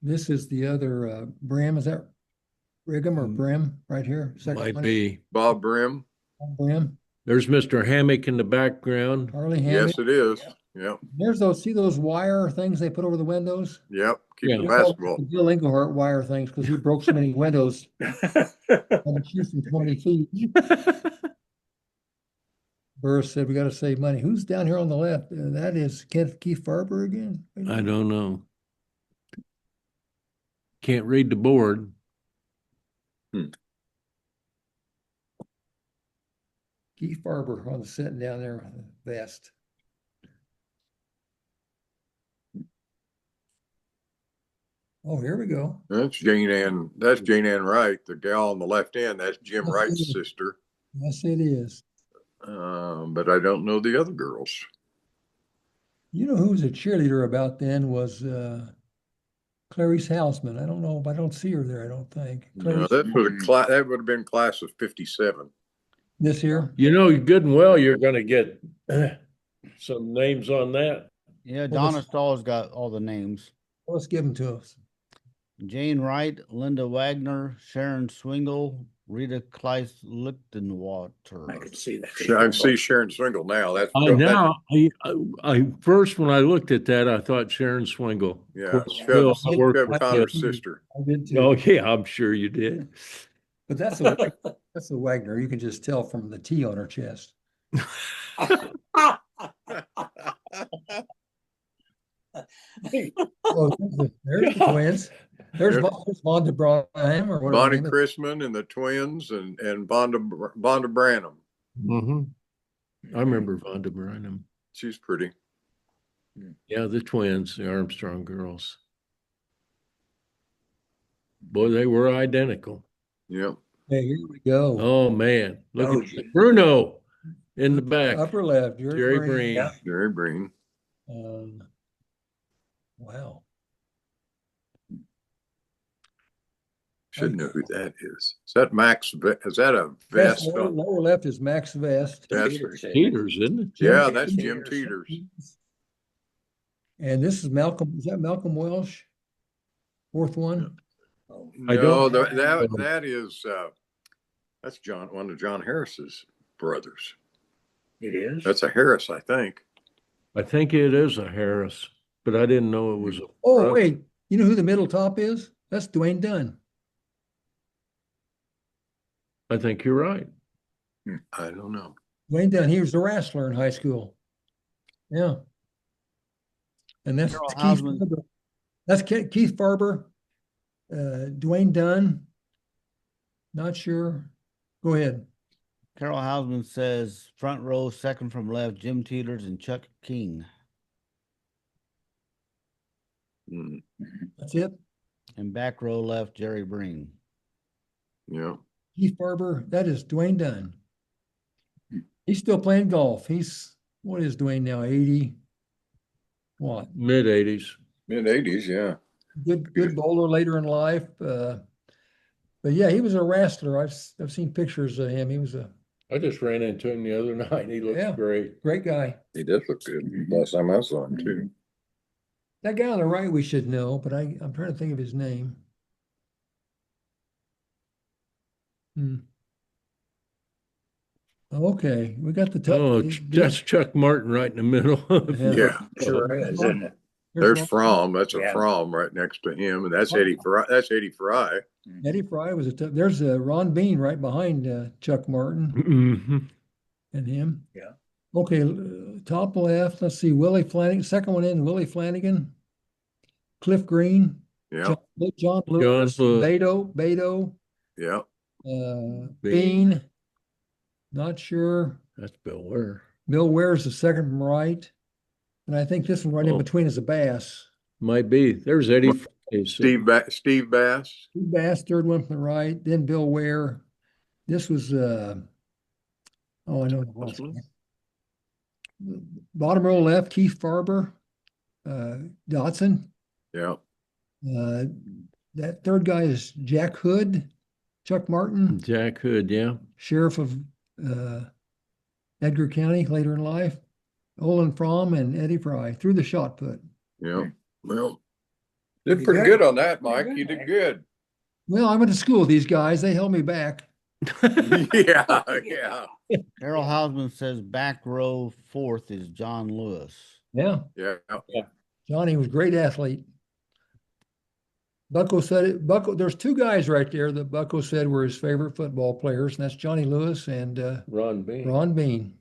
Speaker 2: this is the other Brim. Is that Brigham or Brim right here? Second
Speaker 4: Might
Speaker 2: one.
Speaker 4: be.
Speaker 3: Bob Brim.
Speaker 2: Brim.
Speaker 4: There's Mr. Hammock in the background.
Speaker 2: Harley Hammond.
Speaker 3: Yes, it is. Yep.
Speaker 2: There's see those wire things they put over the windows?
Speaker 3: Yep. Keep
Speaker 4: Yeah.
Speaker 3: the
Speaker 2: We call it
Speaker 3: basketball.
Speaker 2: the Bill Englehardt wire things because he broke so many windows. Had to shoot from 20 feet. Burris said, we got to save money. Who's down here on the left? That is Keith Farber again?
Speaker 4: I don't know. Can't read the board.
Speaker 2: Keith Farber on the sitting down there with the vest. Oh, here we go.
Speaker 3: That's Jane Ann. That's Jane Ann Wright, the gal on the left end. That's Jim
Speaker 2: Yes,
Speaker 3: Wright's
Speaker 2: it is.
Speaker 3: sister.
Speaker 2: Yes, it is.
Speaker 3: But I don't know the other girls.
Speaker 2: You know who was a cheerleader about then was Clarice Houseman. I don't know, but I don't see her there, I don't think.
Speaker 3: No,
Speaker 2: Clarice,
Speaker 3: that would have been class of 57.
Speaker 2: this here?
Speaker 4: You know, good and well, you're going to get some names on that.
Speaker 1: Yeah,
Speaker 2: Well,
Speaker 1: Donna Stahl's got all the names.
Speaker 2: Let's give them to us.
Speaker 1: Jane Wright, Linda Wagner, Sharon Swingle, Rita Kleiss Lichtenwater.
Speaker 5: I can see that.
Speaker 3: I see Sharon Swingle now. That's
Speaker 4: I first, when I looked at that, I thought Sharon Swingle.
Speaker 3: yeah,
Speaker 4: Of course, Phil, I worked
Speaker 3: Chev
Speaker 4: with
Speaker 3: Connor's
Speaker 4: Phil.
Speaker 3: sister.
Speaker 2: I did too.
Speaker 4: Oh, yeah, I'm sure you did.
Speaker 2: But that's a Wagner. You can just tell from the T on her chest. Oh, there's the twins. There's Vonda Branham or whatever.
Speaker 3: Bonnie
Speaker 2: her name is.
Speaker 3: Chrisman and the twins and Vonda Branham.
Speaker 4: Mm-hmm. I remember Vonda Branham.
Speaker 3: She's pretty.
Speaker 4: Yeah, the twins, the Armstrong girls. Boy, they were identical.
Speaker 3: Yep.
Speaker 2: Hey, here we go.
Speaker 4: Oh, man. Look
Speaker 5: Oh,
Speaker 4: at
Speaker 5: gee.
Speaker 4: Bruno in the back.
Speaker 2: Upper left,
Speaker 4: Jerry Breen.
Speaker 5: Yeah.
Speaker 3: Jerry Breen.
Speaker 2: Wow.
Speaker 3: Should know who that is. Is that Max? Is that a
Speaker 2: Yes,
Speaker 3: vest?
Speaker 2: lower left is Max Vest.
Speaker 3: That's
Speaker 4: Peters, isn't it?
Speaker 3: yeah, that's Jim Teeters.
Speaker 2: And this is Malcolm. Is that Malcolm Welsh? Fourth one.
Speaker 4: I
Speaker 3: No,
Speaker 4: don't-
Speaker 3: that is that's one of John Harris's brothers.
Speaker 5: It is?
Speaker 3: That's a Harris, I think.
Speaker 4: I think it is a Harris, but I didn't know it was a.
Speaker 2: Oh, wait. You know who the middle top is? That's Dwayne Dunn.
Speaker 4: I think you're right.
Speaker 3: I don't know.
Speaker 2: Dwayne Dunn. He was a wrestler in high school. Yeah. And that's
Speaker 1: Carol
Speaker 2: Keith
Speaker 1: Hausman.
Speaker 2: Farber. That's Keith Farber. Dwayne Dunn. Not sure. Go ahead.
Speaker 1: Carol Hausman says front row, second from left, Jim Teeters and Chuck King.
Speaker 3: Mm,
Speaker 2: That's it.
Speaker 1: And back row left, Jerry Breen.
Speaker 3: yeah.
Speaker 2: Keith Farber. That is Dwayne Dunn. He's still playing golf. What is Dwayne now? 80? What?
Speaker 4: Mid 80s.
Speaker 3: Mid 80s, yeah.
Speaker 2: Good bowler later in life. But yeah, he was a wrestler. I've seen pictures of him. He was a
Speaker 4: I just ran into him the other night. He looks
Speaker 2: Yeah.
Speaker 4: great.
Speaker 2: great guy.
Speaker 3: He does look good. Last time I saw him too.
Speaker 2: That guy on the right we should know, but I'm trying to think of his name. Okay, we got the
Speaker 4: Oh,
Speaker 2: the-
Speaker 4: that's Chuck Martin right in the middle.
Speaker 2: Yeah.
Speaker 3: Yeah.
Speaker 5: Sure is, isn't it?
Speaker 3: There's
Speaker 2: Ron-
Speaker 3: Fromm. That's a
Speaker 5: Yeah.
Speaker 3: Fromm right next to him. And that's Eddie Fry. That's Eddie Fry.
Speaker 2: Eddie Fry was there's Ron Bean right behind Chuck Martin
Speaker 4: Mhm.
Speaker 2: and him.
Speaker 5: Yeah.
Speaker 2: Okay, top left, let's see, Willie Flanagan, second one in, Willie Flanagan, Cliff Green,
Speaker 3: Yeah.
Speaker 2: John Lewis,
Speaker 4: Lewis.
Speaker 2: Beto,
Speaker 3: Yeah.
Speaker 2: Bean, not sure.
Speaker 4: That's Bill Ware.
Speaker 2: Bill Ware's the second from right. And I think this one right in
Speaker 4: Oh.
Speaker 2: between is a Bass.
Speaker 4: Might be. There's Eddie.
Speaker 3: Steve Bass.
Speaker 2: Two Bass, third one from the right, then Bill Ware. This was, I know. the last one. Bottom row left, Keith Farber, Dotson.
Speaker 3: Yeah.
Speaker 2: That third guy is Jack Hood, Chuck Martin,
Speaker 4: Jack Hood, yeah.
Speaker 2: sheriff of Edgar County later in life. Olin Fromm and Eddie Fry through the shot put.
Speaker 3: Yeah. Well, did pretty good on that, Mike. You did good.
Speaker 2: Well, I went to school with these guys. They held me back.
Speaker 3: Yeah. Yeah.
Speaker 1: Carol Hausman says back row fourth is John Lewis.
Speaker 2: Yeah,
Speaker 3: Yeah.
Speaker 2: Johnny was a great athlete. Bucko said it. Bucko, there's two guys right there that Bucko said were his favorite football players, and that's Johnny Lewis and
Speaker 4: Ron Bean.
Speaker 2: Ron Bean.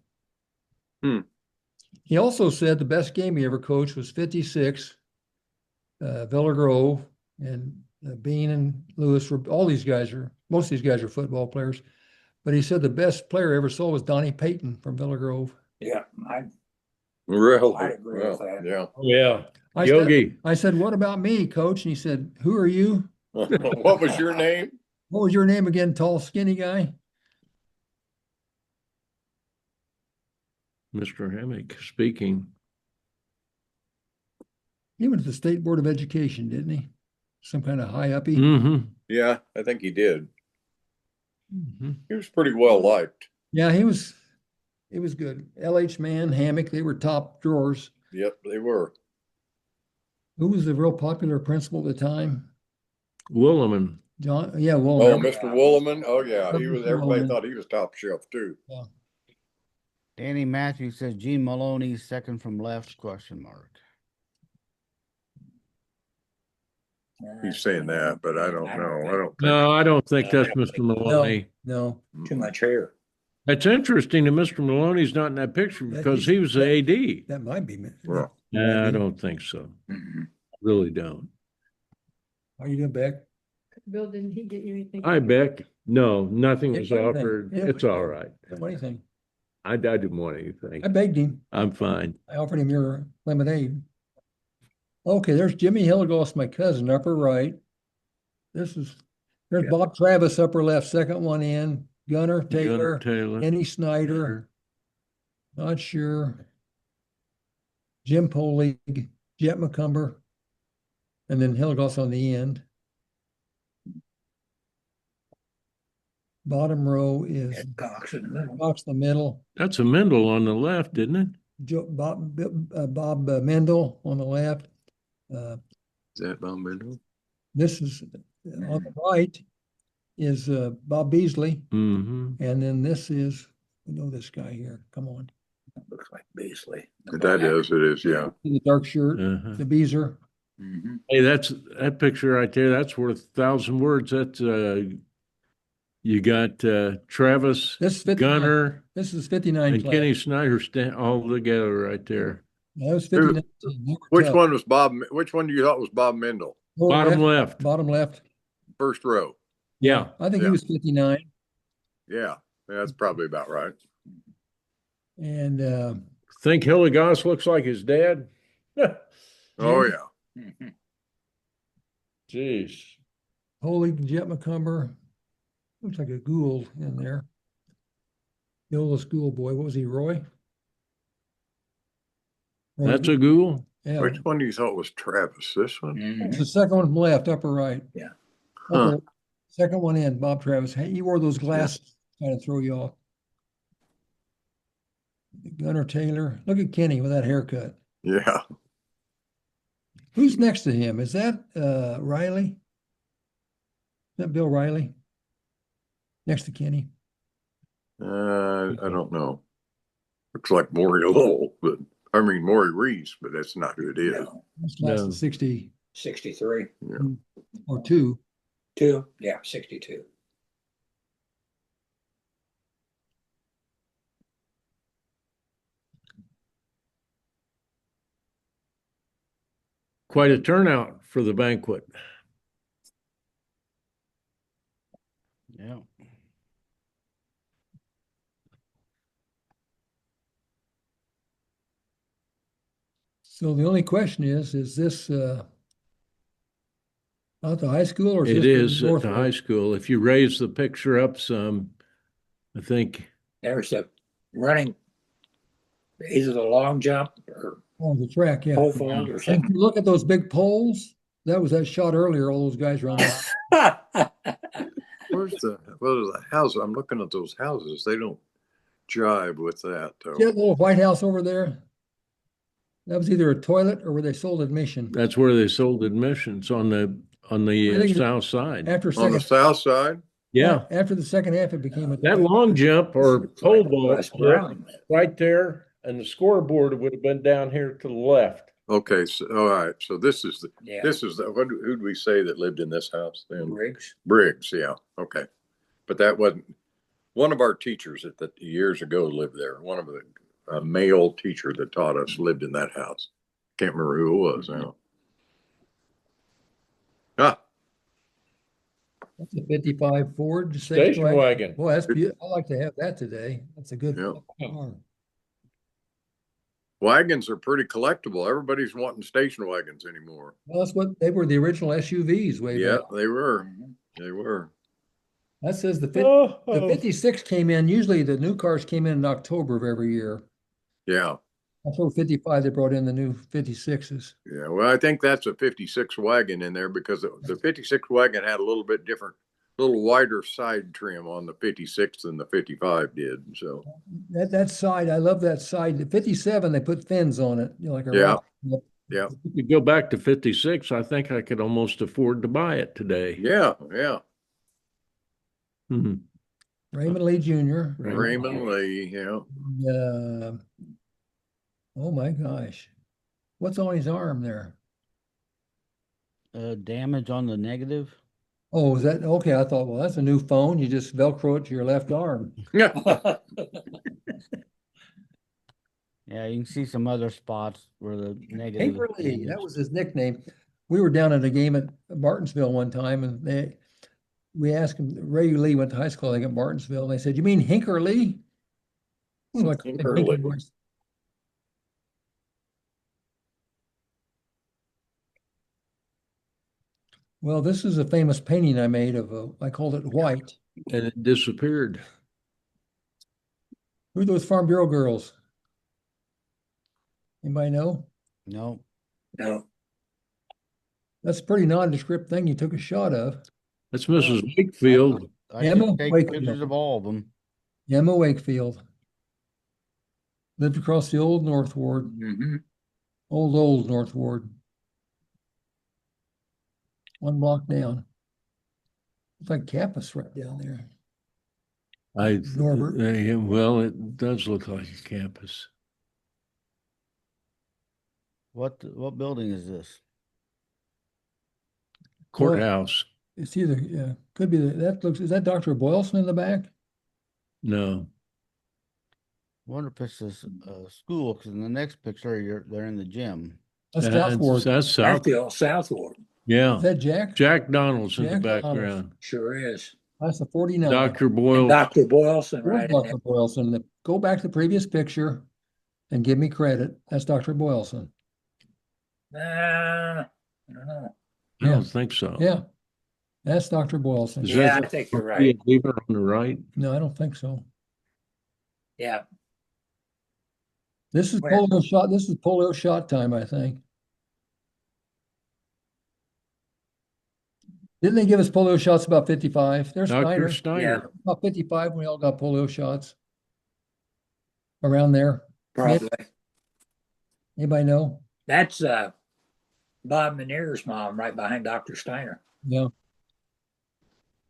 Speaker 3: Hmm.
Speaker 2: He also said the best game he ever coached was 56, Villa Grove, and Bean and Lewis were, most of these guys are football players. But he said the best player he ever saw was Donnie Payton from Villa Grove.
Speaker 5: Yeah,
Speaker 3: Really?
Speaker 5: I agree with that.
Speaker 3: Yeah.
Speaker 4: Yeah.
Speaker 2: I
Speaker 4: Yogi.
Speaker 2: Said, I said, what about me, coach? And he said, who are you?
Speaker 3: What was your name?
Speaker 2: What was your name again, tall, skinny guy?
Speaker 4: Mr. Hammock speaking.
Speaker 2: He went to the State Board of Education, didn't he? Some kind of high uppie.
Speaker 4: Mm-hmm.
Speaker 3: Yeah, I think he did.
Speaker 4: Mm-hmm.
Speaker 3: He was pretty well liked.
Speaker 2: Yeah, he was good. LH Man, Hammock, they were top drawers.
Speaker 3: Yep, they were.
Speaker 2: Who was the real popular principal at the time?
Speaker 4: Williman.
Speaker 2: John, yeah,
Speaker 3: Oh,
Speaker 2: well,
Speaker 3: Mr. Woolman. Oh, yeah. He was.
Speaker 2: Mr.
Speaker 3: Everybody
Speaker 2: Woolman.
Speaker 3: thought he was top shelf too.
Speaker 1: Danny Matthews says Gene Maloney second from left ?
Speaker 3: He's saying that, but I don't know. I don't think.
Speaker 4: No, I don't think that's Mr. Maloney.
Speaker 2: No,
Speaker 5: Too much hair.
Speaker 4: It's interesting that Mr. Maloney's not in that picture because he was the AD.
Speaker 2: that might be.
Speaker 3: Well,
Speaker 4: No, I don't think so.
Speaker 5: Mhm.
Speaker 4: Really don't.
Speaker 2: How you doing, Beck?
Speaker 6: Bill, didn't he get you anything?
Speaker 4: Hi, Beck. No, nothing was
Speaker 2: Yeah, anything.
Speaker 4: offered.
Speaker 2: Yeah,
Speaker 4: It's all right.
Speaker 2: What do you think?
Speaker 4: I didn't want anything.
Speaker 2: I begged him.
Speaker 4: I'm fine.
Speaker 2: I offered him your lemonade. Okay, there's Jimmy Hilligoss, my cousin, upper right. There's
Speaker 5: Yeah.
Speaker 2: Bob Travis, upper left, second one in. Gunnar Taylor,
Speaker 4: Taylor.
Speaker 2: Kenny Snyder, not sure. Jim Polig, Jet McCumber, and then Hilligoss on the end. Bottom row is
Speaker 5: Ed Cox in the middle.
Speaker 2: Cox in the middle.
Speaker 4: That's a Mendel on the left, isn't it?
Speaker 2: Bob Mendel on the left.
Speaker 3: is that Bob Mendel?
Speaker 2: This is on the right is Bob Beasley,
Speaker 4: Mm-hmm.
Speaker 2: and then this is, we know this guy here. Come on,
Speaker 5: Looks like Beasley.
Speaker 3: That is. It is. Yeah.
Speaker 2: the dark shirt,
Speaker 4: Uh-huh.
Speaker 2: the Beezer.
Speaker 5: Mhm.
Speaker 4: Hey, that picture right there. That's worth 1,000 words. That's you got Travis,
Speaker 2: This is 59.
Speaker 4: Gunner,
Speaker 2: This is 59.
Speaker 4: and
Speaker 2: class.
Speaker 4: Kenny Snyder all together right there.
Speaker 2: That was 59. They were
Speaker 3: Which
Speaker 2: tough.
Speaker 3: one was Bob? Which one do you thought was Bob Mendel?
Speaker 2: Lower
Speaker 4: Bottom left.
Speaker 2: Bottom left.
Speaker 3: First row.
Speaker 4: Yeah.
Speaker 2: I think
Speaker 3: Yeah.
Speaker 2: he was 59.
Speaker 3: Yeah, that's probably about right.
Speaker 2: And
Speaker 4: Think Hilligoss looks like his dad?
Speaker 3: Oh yeah.
Speaker 5: Mhm.
Speaker 4: Jeez.
Speaker 2: Holy Jet McCumber. Looks like a Gould in there. The oldest Gould boy. What was he, Roy? Roy
Speaker 4: That's a ghoul?
Speaker 2: yeah.
Speaker 3: Which one do you thought was Travis? This one?
Speaker 2: It's
Speaker 5: Mhm.
Speaker 2: the second one from left, upper right.
Speaker 5: Yeah.
Speaker 3: Huh.
Speaker 2: Second one in, Bob Travis. Hey, he wore those glasses, kind of throw you off. Gunnar Taylor. Look at Kenny with that haircut.
Speaker 3: Yeah.
Speaker 2: Who's next to him? Is that Riley? Is that Bill Riley? Next to Kenny.
Speaker 3: I don't know. Looks like Maury Lowell, but I mean Maury Reese, but that's not who it is.
Speaker 5: No,
Speaker 2: That's class
Speaker 4: No.
Speaker 2: of 60
Speaker 5: 63.
Speaker 2: or 2.
Speaker 5: 2. Yeah, 62.
Speaker 4: Quite a turnout for the banquet.
Speaker 1: Yeah.
Speaker 2: So the only question is this out the high school or
Speaker 4: It
Speaker 2: this
Speaker 4: is at the high school. If you raise the picture up some, I think
Speaker 5: There's the running, either the long jump or
Speaker 2: on the track? Yeah.
Speaker 5: pole vault or
Speaker 2: And if
Speaker 5: something.
Speaker 2: you look at those big poles, that was that shot earlier. All those guys around there.
Speaker 3: Where's the house? I'm looking at those houses. They don't jive with that though.
Speaker 2: See that little White House over there? That was either a toilet or where they sold admission.
Speaker 4: that's where they sold admissions on the
Speaker 2: I think it-
Speaker 4: south side.
Speaker 2: After
Speaker 3: On the
Speaker 2: second,
Speaker 3: south side?
Speaker 4: Yeah,
Speaker 2: After the second half, it became a.
Speaker 4: that long jump or
Speaker 5: It's
Speaker 4: pole
Speaker 5: like
Speaker 4: vault,
Speaker 5: Wes Brown.
Speaker 4: right there, and the scoreboard would have been down here to the left.
Speaker 3: Okay, so all right. So this is
Speaker 5: Yeah.
Speaker 3: who'd we say that lived in this house then?
Speaker 5: Briggs.
Speaker 3: Briggs, yeah. Okay. But that wasn't one of our teachers at the years ago lived there. One of the male teacher that taught us lived in that house. Can't remember who it was now. Ah,
Speaker 2: That's a 55 Ford
Speaker 4: Station wagon.
Speaker 2: Boy, that's beautiful. I like to have that today. That's a good
Speaker 3: Yeah.
Speaker 2: car.
Speaker 3: wagons are pretty collectible. Everybody's wanting station wagons anymore.
Speaker 2: Well, that's what they were, the original SUVs way
Speaker 3: Yeah,
Speaker 2: back.
Speaker 3: they were. They were.
Speaker 2: That says the
Speaker 4: Oh,
Speaker 2: 56 came in. Usually the new cars came in October of every year.
Speaker 3: Yeah.
Speaker 2: October 55, they brought in the new 56s.
Speaker 3: Yeah. Well, I think that's a 56 wagon in there because the 56 wagon had a little bit different, little wider side trim on the 56 than the 55 did. So,
Speaker 2: That side, I love that side. The 57, they put fins on it, like a
Speaker 3: Yeah.
Speaker 2: rock.
Speaker 3: yeah.
Speaker 4: if you go back to 56, I think I could almost afford to buy it today.
Speaker 3: Yeah. Yeah.
Speaker 4: Mhm.
Speaker 2: Raymond Lee Jr.
Speaker 3: Raymond Lee. Yeah.
Speaker 2: Uh, oh my gosh. What's on his arm there?
Speaker 1: Damage on the negative.
Speaker 2: Oh, is that okay? I thought, well, that's a new phone. You just Velcro it to your left arm.
Speaker 3: Yeah.
Speaker 1: Yeah, you can see some other spots where the negative.
Speaker 2: Paper
Speaker 1: is
Speaker 2: Lee, that
Speaker 1: damaged.
Speaker 2: was his nickname. We were down at a game at Martinsville one time, and we asked him. Ray Lee went to high school, I think, at Martinsville. And they said, "You mean Hinker Lee?" So I called him
Speaker 3: Hinker
Speaker 2: Hinker
Speaker 3: Lee.
Speaker 2: Lee. Well, this is a famous painting I made of. I called it White.
Speaker 4: And it disappeared.
Speaker 2: Who are those Farm Bureau girls? Anybody know?
Speaker 1: No,
Speaker 5: No.
Speaker 2: That's a pretty nondescript thing you took a shot of.
Speaker 4: That's Mrs. Wakefield.
Speaker 1: I
Speaker 2: Emma
Speaker 1: should take
Speaker 2: Wakefield.
Speaker 1: pictures of all of them.
Speaker 2: Emma Wakefield. Lived across the old North Ward,
Speaker 5: Mm-hmm.
Speaker 2: old North Ward. 1 block down. It's like campus right down there. Norbert.
Speaker 4: Well, it does look like a campus.
Speaker 1: What building is this?
Speaker 4: Courthouse.
Speaker 2: It's either, yeah, could be, is that Dr. Boylston in the back?
Speaker 4: No.
Speaker 1: Wonder if it's this school, because in the next picture they're in the gym.
Speaker 2: That's South Ward.
Speaker 4: That's
Speaker 5: That's
Speaker 4: South.
Speaker 5: the old Southward.
Speaker 4: Yeah.
Speaker 2: Is that Jack?
Speaker 4: Jack Donald's in the
Speaker 2: Jack Donald's.
Speaker 4: background.
Speaker 5: Sure is.
Speaker 2: That's the 49.
Speaker 4: Dr.
Speaker 5: And
Speaker 4: Boyle.
Speaker 5: Dr. Boylston,
Speaker 2: Where's
Speaker 5: right in there.
Speaker 2: Dr. Boylston? Go back to the previous picture and give me credit. That's Dr. Boylston.
Speaker 5: I don't know.
Speaker 4: I don't think so.
Speaker 2: Yeah, that's Dr. Boylston.
Speaker 4: Is
Speaker 5: Yeah,
Speaker 4: that
Speaker 5: I think you're
Speaker 4: the
Speaker 5: right.
Speaker 4: lever on the right?
Speaker 2: No, I don't think so.
Speaker 5: Yeah.
Speaker 2: This is
Speaker 5: Where?
Speaker 2: polio shot. This is polio shot time, I think. Didn't they give us polio shots about 55? There's
Speaker 4: Dr.
Speaker 2: Steiner.
Speaker 4: Steiner.
Speaker 2: About 55, we all got polio shots. Around there.
Speaker 5: Probably.
Speaker 2: Anybody know?
Speaker 5: That's Bob Michener's mom, right behind Dr. Steiner.
Speaker 2: Yeah.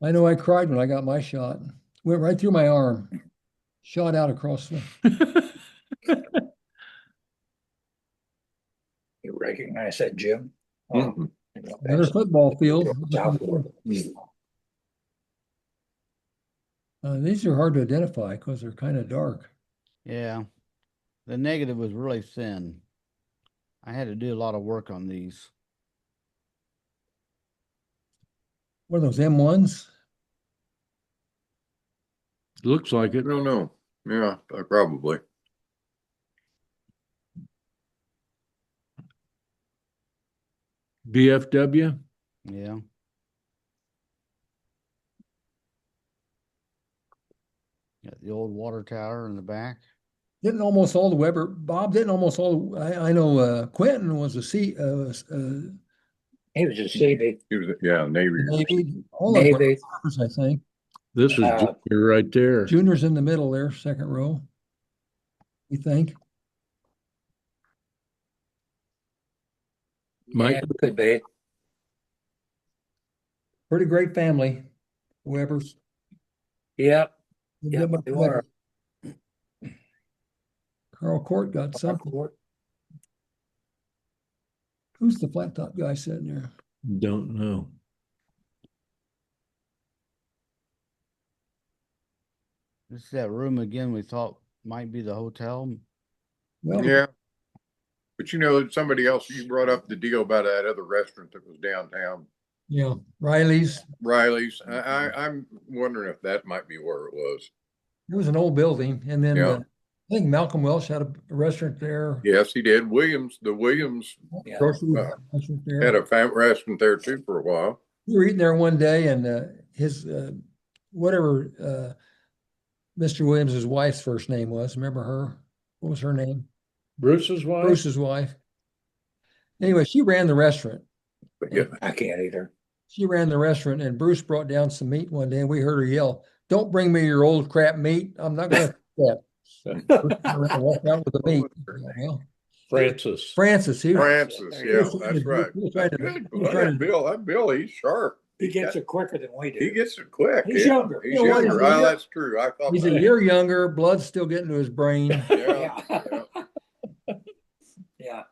Speaker 2: I know I cried when I got my shot. Went right through my arm. Shot out across the.
Speaker 5: You recognize that, Jim?
Speaker 3: Mhm.
Speaker 2: Another football field.
Speaker 5: Southward.
Speaker 2: These are hard to identify because they're kind of dark.
Speaker 1: Yeah, the negative was really thin. I had to do a lot of work on these.
Speaker 2: What are those, M1s?
Speaker 4: Looks like
Speaker 3: I
Speaker 4: it.
Speaker 3: don't know. Yeah, probably.
Speaker 4: BFW.
Speaker 1: Yeah. Got the old water tower in the back.
Speaker 2: Didn't almost all the Weber, Bob didn't almost all, I know Quentin was a
Speaker 5: He was a Navy.
Speaker 3: He was, yeah, Navy.
Speaker 2: Navy, all of
Speaker 5: Navy.
Speaker 2: them, I think.
Speaker 4: This is Junior right there.
Speaker 2: Junior's in the middle there, second row. You think?
Speaker 4: Mike.
Speaker 5: Yeah, could be.
Speaker 2: Pretty great family, Weber's.
Speaker 5: Yep.
Speaker 2: They
Speaker 5: Yep,
Speaker 2: might-
Speaker 5: they were.
Speaker 2: Carl Court got something. Who's the flat top guy sitting there?
Speaker 4: Don't know.
Speaker 1: This is that room again we thought might be the hotel.
Speaker 2: Well,
Speaker 3: Yeah. But you know, somebody else, you brought up the deal about that other restaurant that was downtown,
Speaker 2: yeah, Riley's.
Speaker 3: Riley's. I'm wondering if that might be where it was.
Speaker 2: It was an old building, and then
Speaker 3: Yeah.
Speaker 2: I think Malcolm Welsh had a restaurant there.
Speaker 3: Yes, he did. The Williams
Speaker 5: Yeah.
Speaker 2: Grocery restaurant
Speaker 3: had
Speaker 2: there.
Speaker 3: a restaurant there too for a while.
Speaker 2: We were eating there one day, and his whatever Mr. Williams's wife's first name was. Remember her? What was her name?
Speaker 4: Bruce's wife?
Speaker 2: Bruce's wife. Anyway, she ran the restaurant.
Speaker 3: But yeah,
Speaker 5: I can't either.
Speaker 2: She ran the restaurant, and Bruce brought down some meat one day, and we heard her yell, "Don't bring me your old crap meat. I'm not going to do that." Bruce walked out with the meat. Well,
Speaker 4: Francis.
Speaker 2: Francis, he was
Speaker 3: Francis,
Speaker 5: There you
Speaker 3: yeah,
Speaker 5: go.
Speaker 3: that's right.
Speaker 2: He was trying to-
Speaker 3: Good.
Speaker 2: he was trying to-
Speaker 3: That Bill, he's sharp.
Speaker 5: He gets it quicker than we do.
Speaker 3: He gets it quick.
Speaker 5: He's
Speaker 3: yeah.
Speaker 5: younger.
Speaker 3: He's
Speaker 2: You know what,
Speaker 3: younger.
Speaker 2: he's
Speaker 3: Oh,
Speaker 2: younger.
Speaker 3: that's true. I thought
Speaker 2: He's a
Speaker 3: that.
Speaker 2: year younger. Blood's still getting to his brain.
Speaker 3: Yeah.
Speaker 5: Yeah. Yeah.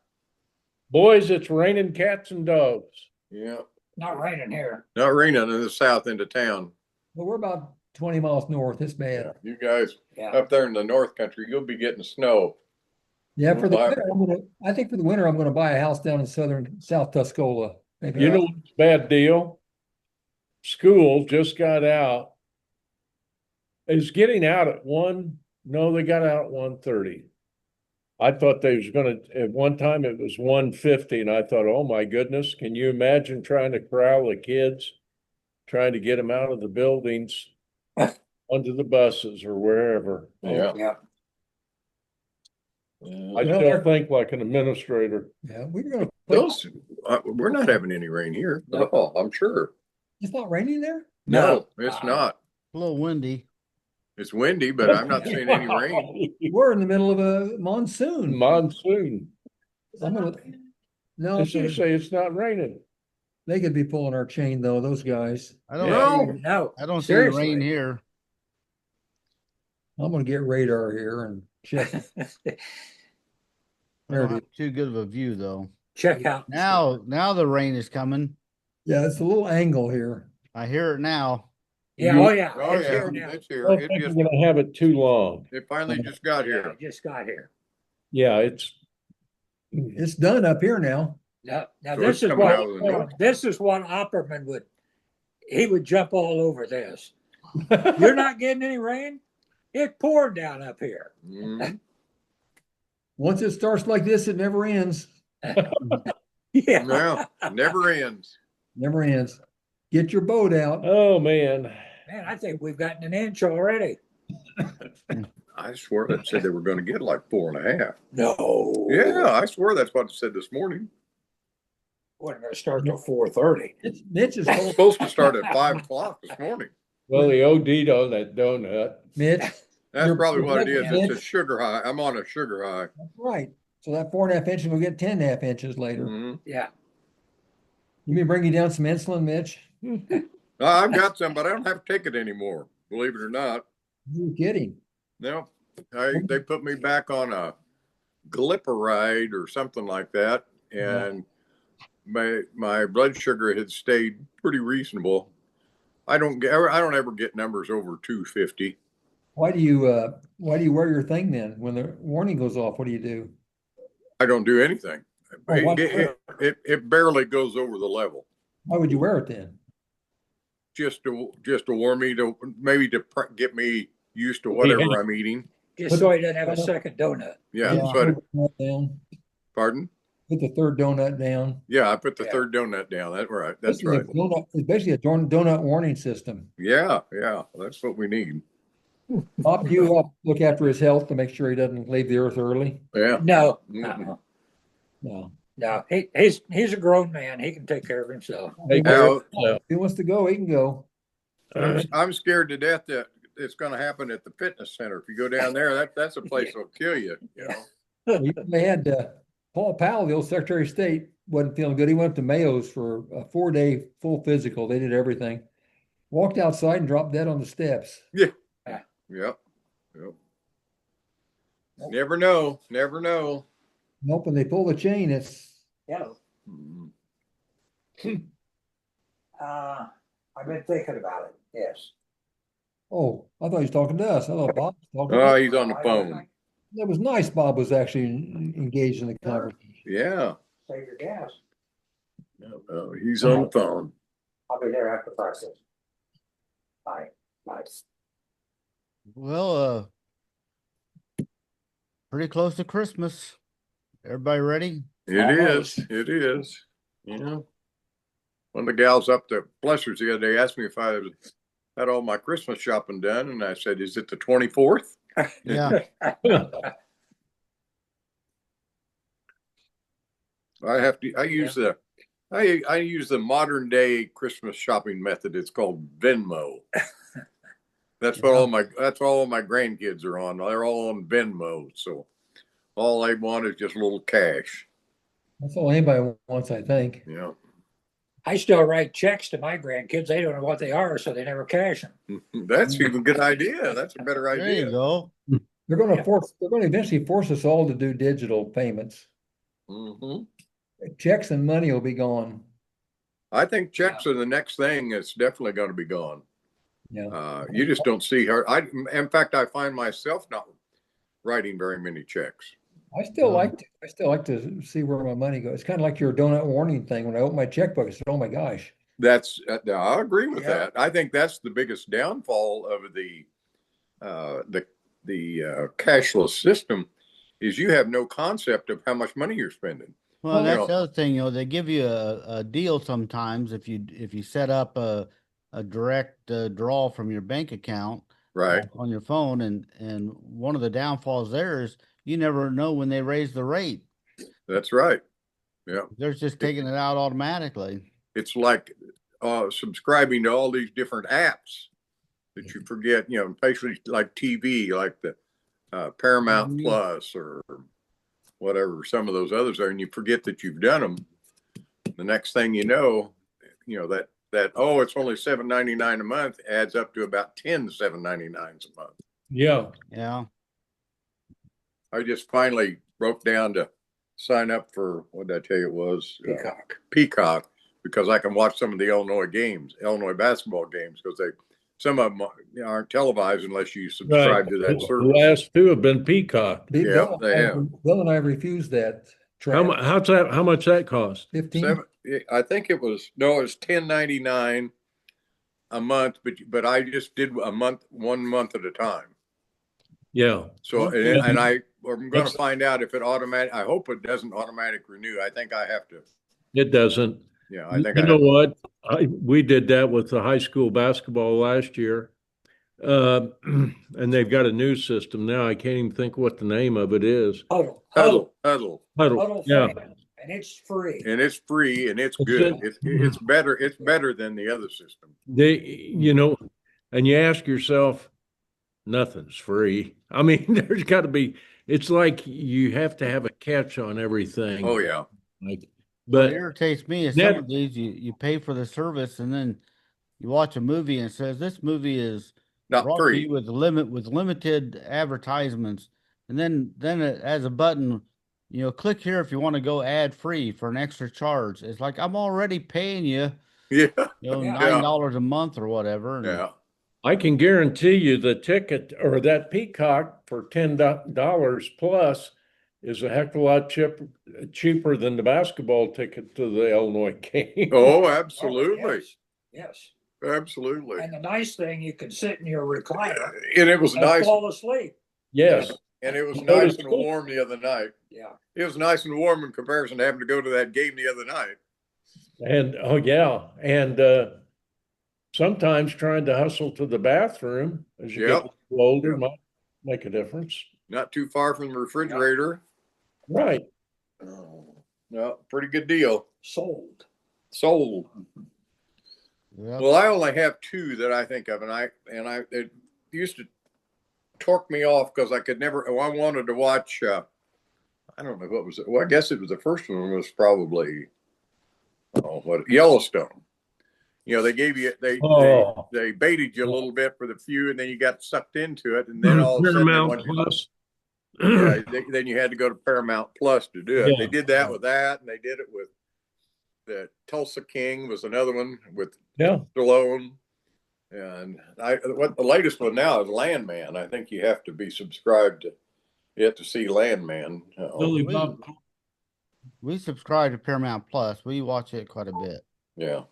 Speaker 4: Boys, it's raining cats and dogs.
Speaker 3: Yeah.
Speaker 5: Not raining here.
Speaker 3: Not raining in the south end of town.
Speaker 2: But we're about 20 miles north. It's bad.
Speaker 3: You guys
Speaker 5: Yeah.
Speaker 3: up there in the north country, you'll be getting snow.
Speaker 2: Yeah, for the
Speaker 3: Well,
Speaker 2: winter, I think for the winter, I'm going to buy a house down in South Tuscola. Maybe.
Speaker 4: You know what's a bad deal? School just got out. Is getting out at 1? No, they got out at 1:30. I thought they was gonna, at one time it was 1:50, and I thought, oh my goodness, can you imagine trying to corral the kids? Trying to get them out of the buildings onto the buses or wherever.
Speaker 3: Yeah.
Speaker 5: Yeah.
Speaker 4: I still think like an administrator.
Speaker 2: Yeah, we're going to.
Speaker 3: Those, we're not having any rain here at all, I'm sure.
Speaker 2: It's not raining there?
Speaker 3: No, it's not.
Speaker 1: A little windy.
Speaker 3: It's windy, but I'm not seeing any rain.
Speaker 2: We're in the middle of a monsoon.
Speaker 4: Monsoon.
Speaker 2: I'm gonna, no,
Speaker 4: Did you say it's not raining?
Speaker 2: they could be pulling our chain though, those guys.
Speaker 1: I don't
Speaker 3: No.
Speaker 1: see,
Speaker 5: No.
Speaker 1: I don't see the rain
Speaker 5: Seriously.
Speaker 1: here.
Speaker 2: I'm gonna get radar here and check.
Speaker 1: I
Speaker 2: There
Speaker 1: don't
Speaker 2: it
Speaker 1: have too good of a view though.
Speaker 5: Check out.
Speaker 1: Now the rain is coming.
Speaker 2: Yeah, it's a little angle here.
Speaker 1: I hear it now.
Speaker 5: Yeah. Oh, yeah.
Speaker 3: Oh,
Speaker 5: It's
Speaker 3: yeah,
Speaker 5: here now.
Speaker 3: it's
Speaker 4: I
Speaker 3: here.
Speaker 4: don't
Speaker 3: It
Speaker 4: think
Speaker 3: just,
Speaker 4: we're gonna have it too long.
Speaker 3: it finally just got
Speaker 5: Yeah,
Speaker 3: here.
Speaker 5: it just got here.
Speaker 4: Yeah, it's.
Speaker 2: It's done up here now.
Speaker 5: Now
Speaker 3: So
Speaker 5: this
Speaker 3: it's
Speaker 5: is
Speaker 3: coming
Speaker 5: what,
Speaker 3: out of the north.
Speaker 5: this is what Opperman would, he would jump all over this. You're not getting any rain? It poured down up here.
Speaker 3: Mhm.
Speaker 2: Once it starts like this, it never ends.
Speaker 5: Yeah.
Speaker 3: No, never ends.
Speaker 2: Never ends. Get your boat out.
Speaker 4: Oh, man.
Speaker 5: Man, I think we've gotten an inch already.
Speaker 3: I swear that said they were gonna get like 4.5.
Speaker 5: No.
Speaker 3: Yeah, I swear that's what it said this morning.
Speaker 5: We're gonna start till 4:30.
Speaker 2: Mitch is
Speaker 3: It's
Speaker 2: told,
Speaker 3: supposed to start at 5 o'clock this morning.
Speaker 4: Well, he OD'd on that donut.
Speaker 2: Mitch,
Speaker 3: That's
Speaker 2: You're-
Speaker 3: probably what it is.
Speaker 2: Mitch.
Speaker 3: It's a sugar high. I'm on a sugar high.
Speaker 2: that's right. So that 4.5 inches will get 10.5 inches later.
Speaker 3: Mhm.
Speaker 5: Yeah.
Speaker 2: You mean bring you down some insulin, Mitch?
Speaker 3: I've got some, but I don't have to take it anymore. Believe it or not.
Speaker 2: You're kidding.
Speaker 3: No, they put me back on a glyceride or something like that, and my blood sugar had stayed pretty reasonable. I don't ever get numbers over 250.
Speaker 2: Why do you wear your thing then? When the warning goes off, what do you do?
Speaker 3: I don't do anything.
Speaker 2: Oh, what-
Speaker 3: It barely goes over the level.
Speaker 2: Why would you wear it then?
Speaker 3: Just to warm me to maybe to get me used to whatever I'm eating.
Speaker 5: Just so he doesn't have a second donut.
Speaker 3: Yeah. So
Speaker 2: put the donut down.
Speaker 3: pardon?
Speaker 2: Put the third donut down.
Speaker 3: Yeah, I put the
Speaker 5: Yeah.
Speaker 3: third donut down. That's right. That's
Speaker 2: Basically,
Speaker 3: right.
Speaker 2: It's basically a donut warning system.
Speaker 3: Yeah, that's what we need.
Speaker 2: Bob, you look after his health to make sure he doesn't leave the earth early.
Speaker 3: Yeah.
Speaker 5: No.
Speaker 3: Mhm.
Speaker 5: Uh-uh.
Speaker 2: No.
Speaker 5: No. He's a grown man. He can take care of himself.
Speaker 4: Hey,
Speaker 3: Now,
Speaker 2: If he wants to go, he can go.
Speaker 3: I'm scared to death that it's going to happen at the fitness center. If you go down there, that's a place that'll kill you. You know.
Speaker 2: They had Paul Powell, the old Secretary of State, wasn't feeling good. He went up to Mayo's for a 4-day full physical. They did everything. walked outside and dropped dead on the steps.
Speaker 3: Yep. Yep. Never know. Never know.
Speaker 2: Nope, when they pull the chain, it's,
Speaker 5: Hello.
Speaker 3: Mhm.
Speaker 5: I've been thinking about it, yes.
Speaker 2: oh, I thought he was talking to us. I thought Bob was talking.
Speaker 3: Oh, he's on the phone.
Speaker 2: That was nice. Bob was actually engaged in the conversation.
Speaker 3: Yeah.
Speaker 5: Save your gas.
Speaker 3: He's on the phone.
Speaker 5: I'll be there after process. Bye. Bye.
Speaker 1: Well, pretty close to Christmas. Everybody ready?
Speaker 3: It is. It is. You know, one of the gals up to Blessers the other day asked me if I had all my Christmas shopping done, and I said, "Is it the 24th?"
Speaker 1: Yeah.
Speaker 3: I use the modern day Christmas shopping method. It's called Venmo. That's what all my grandkids are on. They're all on Venmo. So all they want is just a little cash.
Speaker 2: That's all anybody wants, I think.
Speaker 3: Yeah.
Speaker 5: I still write checks to my grandkids. They don't know what they are, so they never cash them.
Speaker 3: That's even a good idea. That's a better
Speaker 1: There you
Speaker 3: idea.
Speaker 1: go.
Speaker 2: They're going to eventually force us all to do digital payments.
Speaker 3: Mm-hmm.
Speaker 2: Checks and money will be gone.
Speaker 3: I think checks are the next thing that's definitely going to be gone.
Speaker 2: Yeah.
Speaker 3: You just don't see her. In fact, I find myself not writing very many checks.
Speaker 2: I still like to see where my money goes. It's kind of like your donut warning thing. When I open my checkbook, I said, "Oh my gosh."
Speaker 3: I agree with
Speaker 5: Yeah.
Speaker 3: that. I think that's the biggest downfall of the cashless system is you have no concept of how much money you're spending.
Speaker 1: Well,
Speaker 3: You
Speaker 1: that's
Speaker 3: know,
Speaker 1: the other thing, they give you a deal sometimes if you set up a direct draw from your bank account
Speaker 3: right.
Speaker 1: on your phone, and one of the downfalls there is you never know when they raise the rate.
Speaker 3: That's right. Yeah.
Speaker 1: They're just taking it out automatically.
Speaker 3: It's like subscribing to all these different apps that you forget, especially like TV, like the Paramount
Speaker 1: Mhm.
Speaker 3: Plus or whatever some of those others are, and you forget that you've done them. The next thing you know that it's only $7.99 a month adds up to about 10 $7.99s a month.
Speaker 4: Yeah.
Speaker 1: Yeah.
Speaker 3: I just finally broke down to sign up for, what did I tell you it was? Peacock, because I can watch some of the Illinois basketball games, because some of them aren't televised unless you subscribe to that
Speaker 4: The
Speaker 3: service.
Speaker 4: last two have been Peacock.
Speaker 3: Yeah, they have.
Speaker 2: Bill and I refused that.
Speaker 4: How much that cost?
Speaker 2: 15.
Speaker 3: I think it was $10.99 a month, but I just did 1 month at a time.
Speaker 4: Yeah.
Speaker 3: So
Speaker 1: Okay.
Speaker 3: and I'm going to find out if it automatic. I hope it doesn't automatic renew. I think I have to.
Speaker 4: It doesn't.
Speaker 3: Yeah, I think
Speaker 4: You know what? We did that with the high school basketball last year. And they've got a new system now. I can't even think what the name of it is.
Speaker 3: Huddle.
Speaker 4: Yeah.
Speaker 5: And it's free.
Speaker 3: And it's free and it's good. It's better. It's better than the other system.
Speaker 4: And you ask yourself, nothing's free. I mean, there's got to be. It's like you have to have a catch on everything.
Speaker 3: Oh yeah.
Speaker 1: What irritates me is some of these you pay for the service, and then you watch a movie and it says this movie is
Speaker 3: not
Speaker 1: brought
Speaker 3: free
Speaker 1: to you with limited advertisements, and then it has a button, click here if you want to go ad free for an extra charge. It's like I'm already paying you, $9 a month or whatever.
Speaker 3: Yeah.
Speaker 4: I can guarantee you the ticket or that Peacock for $10 plus is a heck of a lot cheaper than the basketball ticket to the Illinois game.
Speaker 3: Oh, absolutely.
Speaker 5: Yes.
Speaker 3: Absolutely.
Speaker 5: And the nice thing, you can sit in your recliner
Speaker 3: And it was
Speaker 5: and
Speaker 3: nice.
Speaker 5: fall asleep.
Speaker 4: Yes.
Speaker 3: And it was nice and warm the other night.
Speaker 5: Yeah.
Speaker 3: It was nice and warm in comparison to having to go to that game the other night.
Speaker 4: And and sometimes trying to hustle to the bathroom as you get older might make a difference.
Speaker 3: Not too far from the refrigerator.
Speaker 4: Right.
Speaker 3: No, pretty good deal.
Speaker 5: Sold.
Speaker 1: Yep.
Speaker 3: Well, I only have two that I think of, and it used to torque me off because I could never. I wanted to watch. I don't know what was it. Well, I guess it was the first one was probably Yellowstone, You know, they gave you
Speaker 4: Oh.
Speaker 3: they baited you a little bit for the few, and then you got sucked into it, and then all of a sudden they
Speaker 4: Paramount
Speaker 3: want you.
Speaker 4: Plus.
Speaker 3: Yeah, then you had to go to Paramount Plus to do it.
Speaker 4: Yeah.
Speaker 3: They did that with that, and they did it with the Tulsa King was another one with
Speaker 4: Yeah.
Speaker 3: Stallone. And what the latest one now is Landman. I think you have to be subscribed to it to see Landman.
Speaker 4: Billy
Speaker 1: we-
Speaker 4: Bob.
Speaker 1: We subscribe to Paramount Plus. We watch it quite a bit.
Speaker 3: Yeah,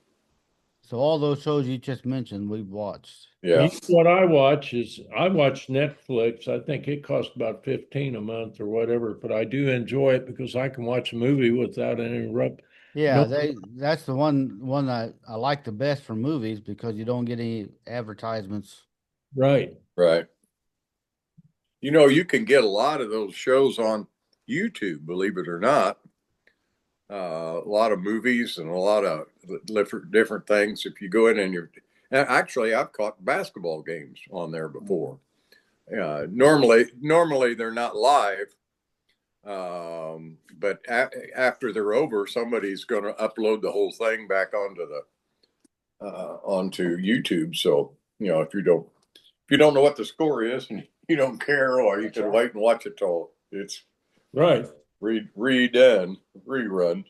Speaker 1: So all those shows you just mentioned, we've watched.
Speaker 3: yeah.
Speaker 4: What I watch Netflix. I think it costs about 15 a month or whatever, but I do enjoy it because I can watch a movie without any interrupt.
Speaker 1: Yeah,
Speaker 4: No.
Speaker 1: that's the one that I like the best for movies because you don't get any advertisements.
Speaker 4: Right.
Speaker 3: Right. You know, you can get a lot of those shows on YouTube, believe it or not. A lot of movies and a lot of different things. If you go in and actually, I've caught basketball games on there before. Normally they're not live, but after they're over, somebody's going to upload the whole thing back onto YouTube. So you know, if you don't know what the score is and you don't care, or you can wait and watch it till it's
Speaker 4: Right.
Speaker 3: redone, rerun.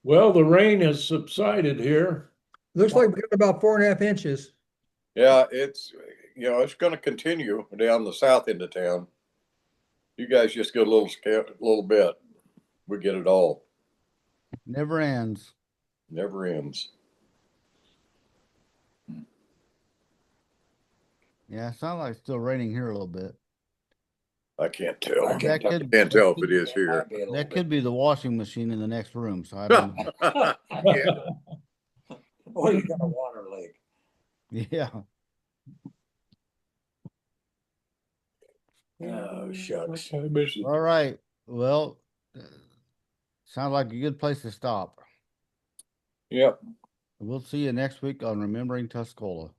Speaker 4: Well, the rain has subsided here.
Speaker 2: Looks like we got about 4.5 inches.
Speaker 3: Yeah, it's going to continue down the south end of town. You guys just get a little bit. We get it all.
Speaker 1: Never ends.
Speaker 3: Never ends.
Speaker 1: Yeah, it sounds like it's still raining here a little bit.
Speaker 3: I can't tell. I
Speaker 1: That
Speaker 3: can't
Speaker 1: could
Speaker 3: tell if it is here.
Speaker 1: that could be the washing machine in the next room. So I don't know.
Speaker 3: Yeah.
Speaker 5: Or you got a water leak.
Speaker 1: Yeah.
Speaker 5: Oh, shucks.
Speaker 1: All right. Well, sounds like a good place to stop.
Speaker 3: Yep.
Speaker 1: We'll see you next week on Remembering Tuscola.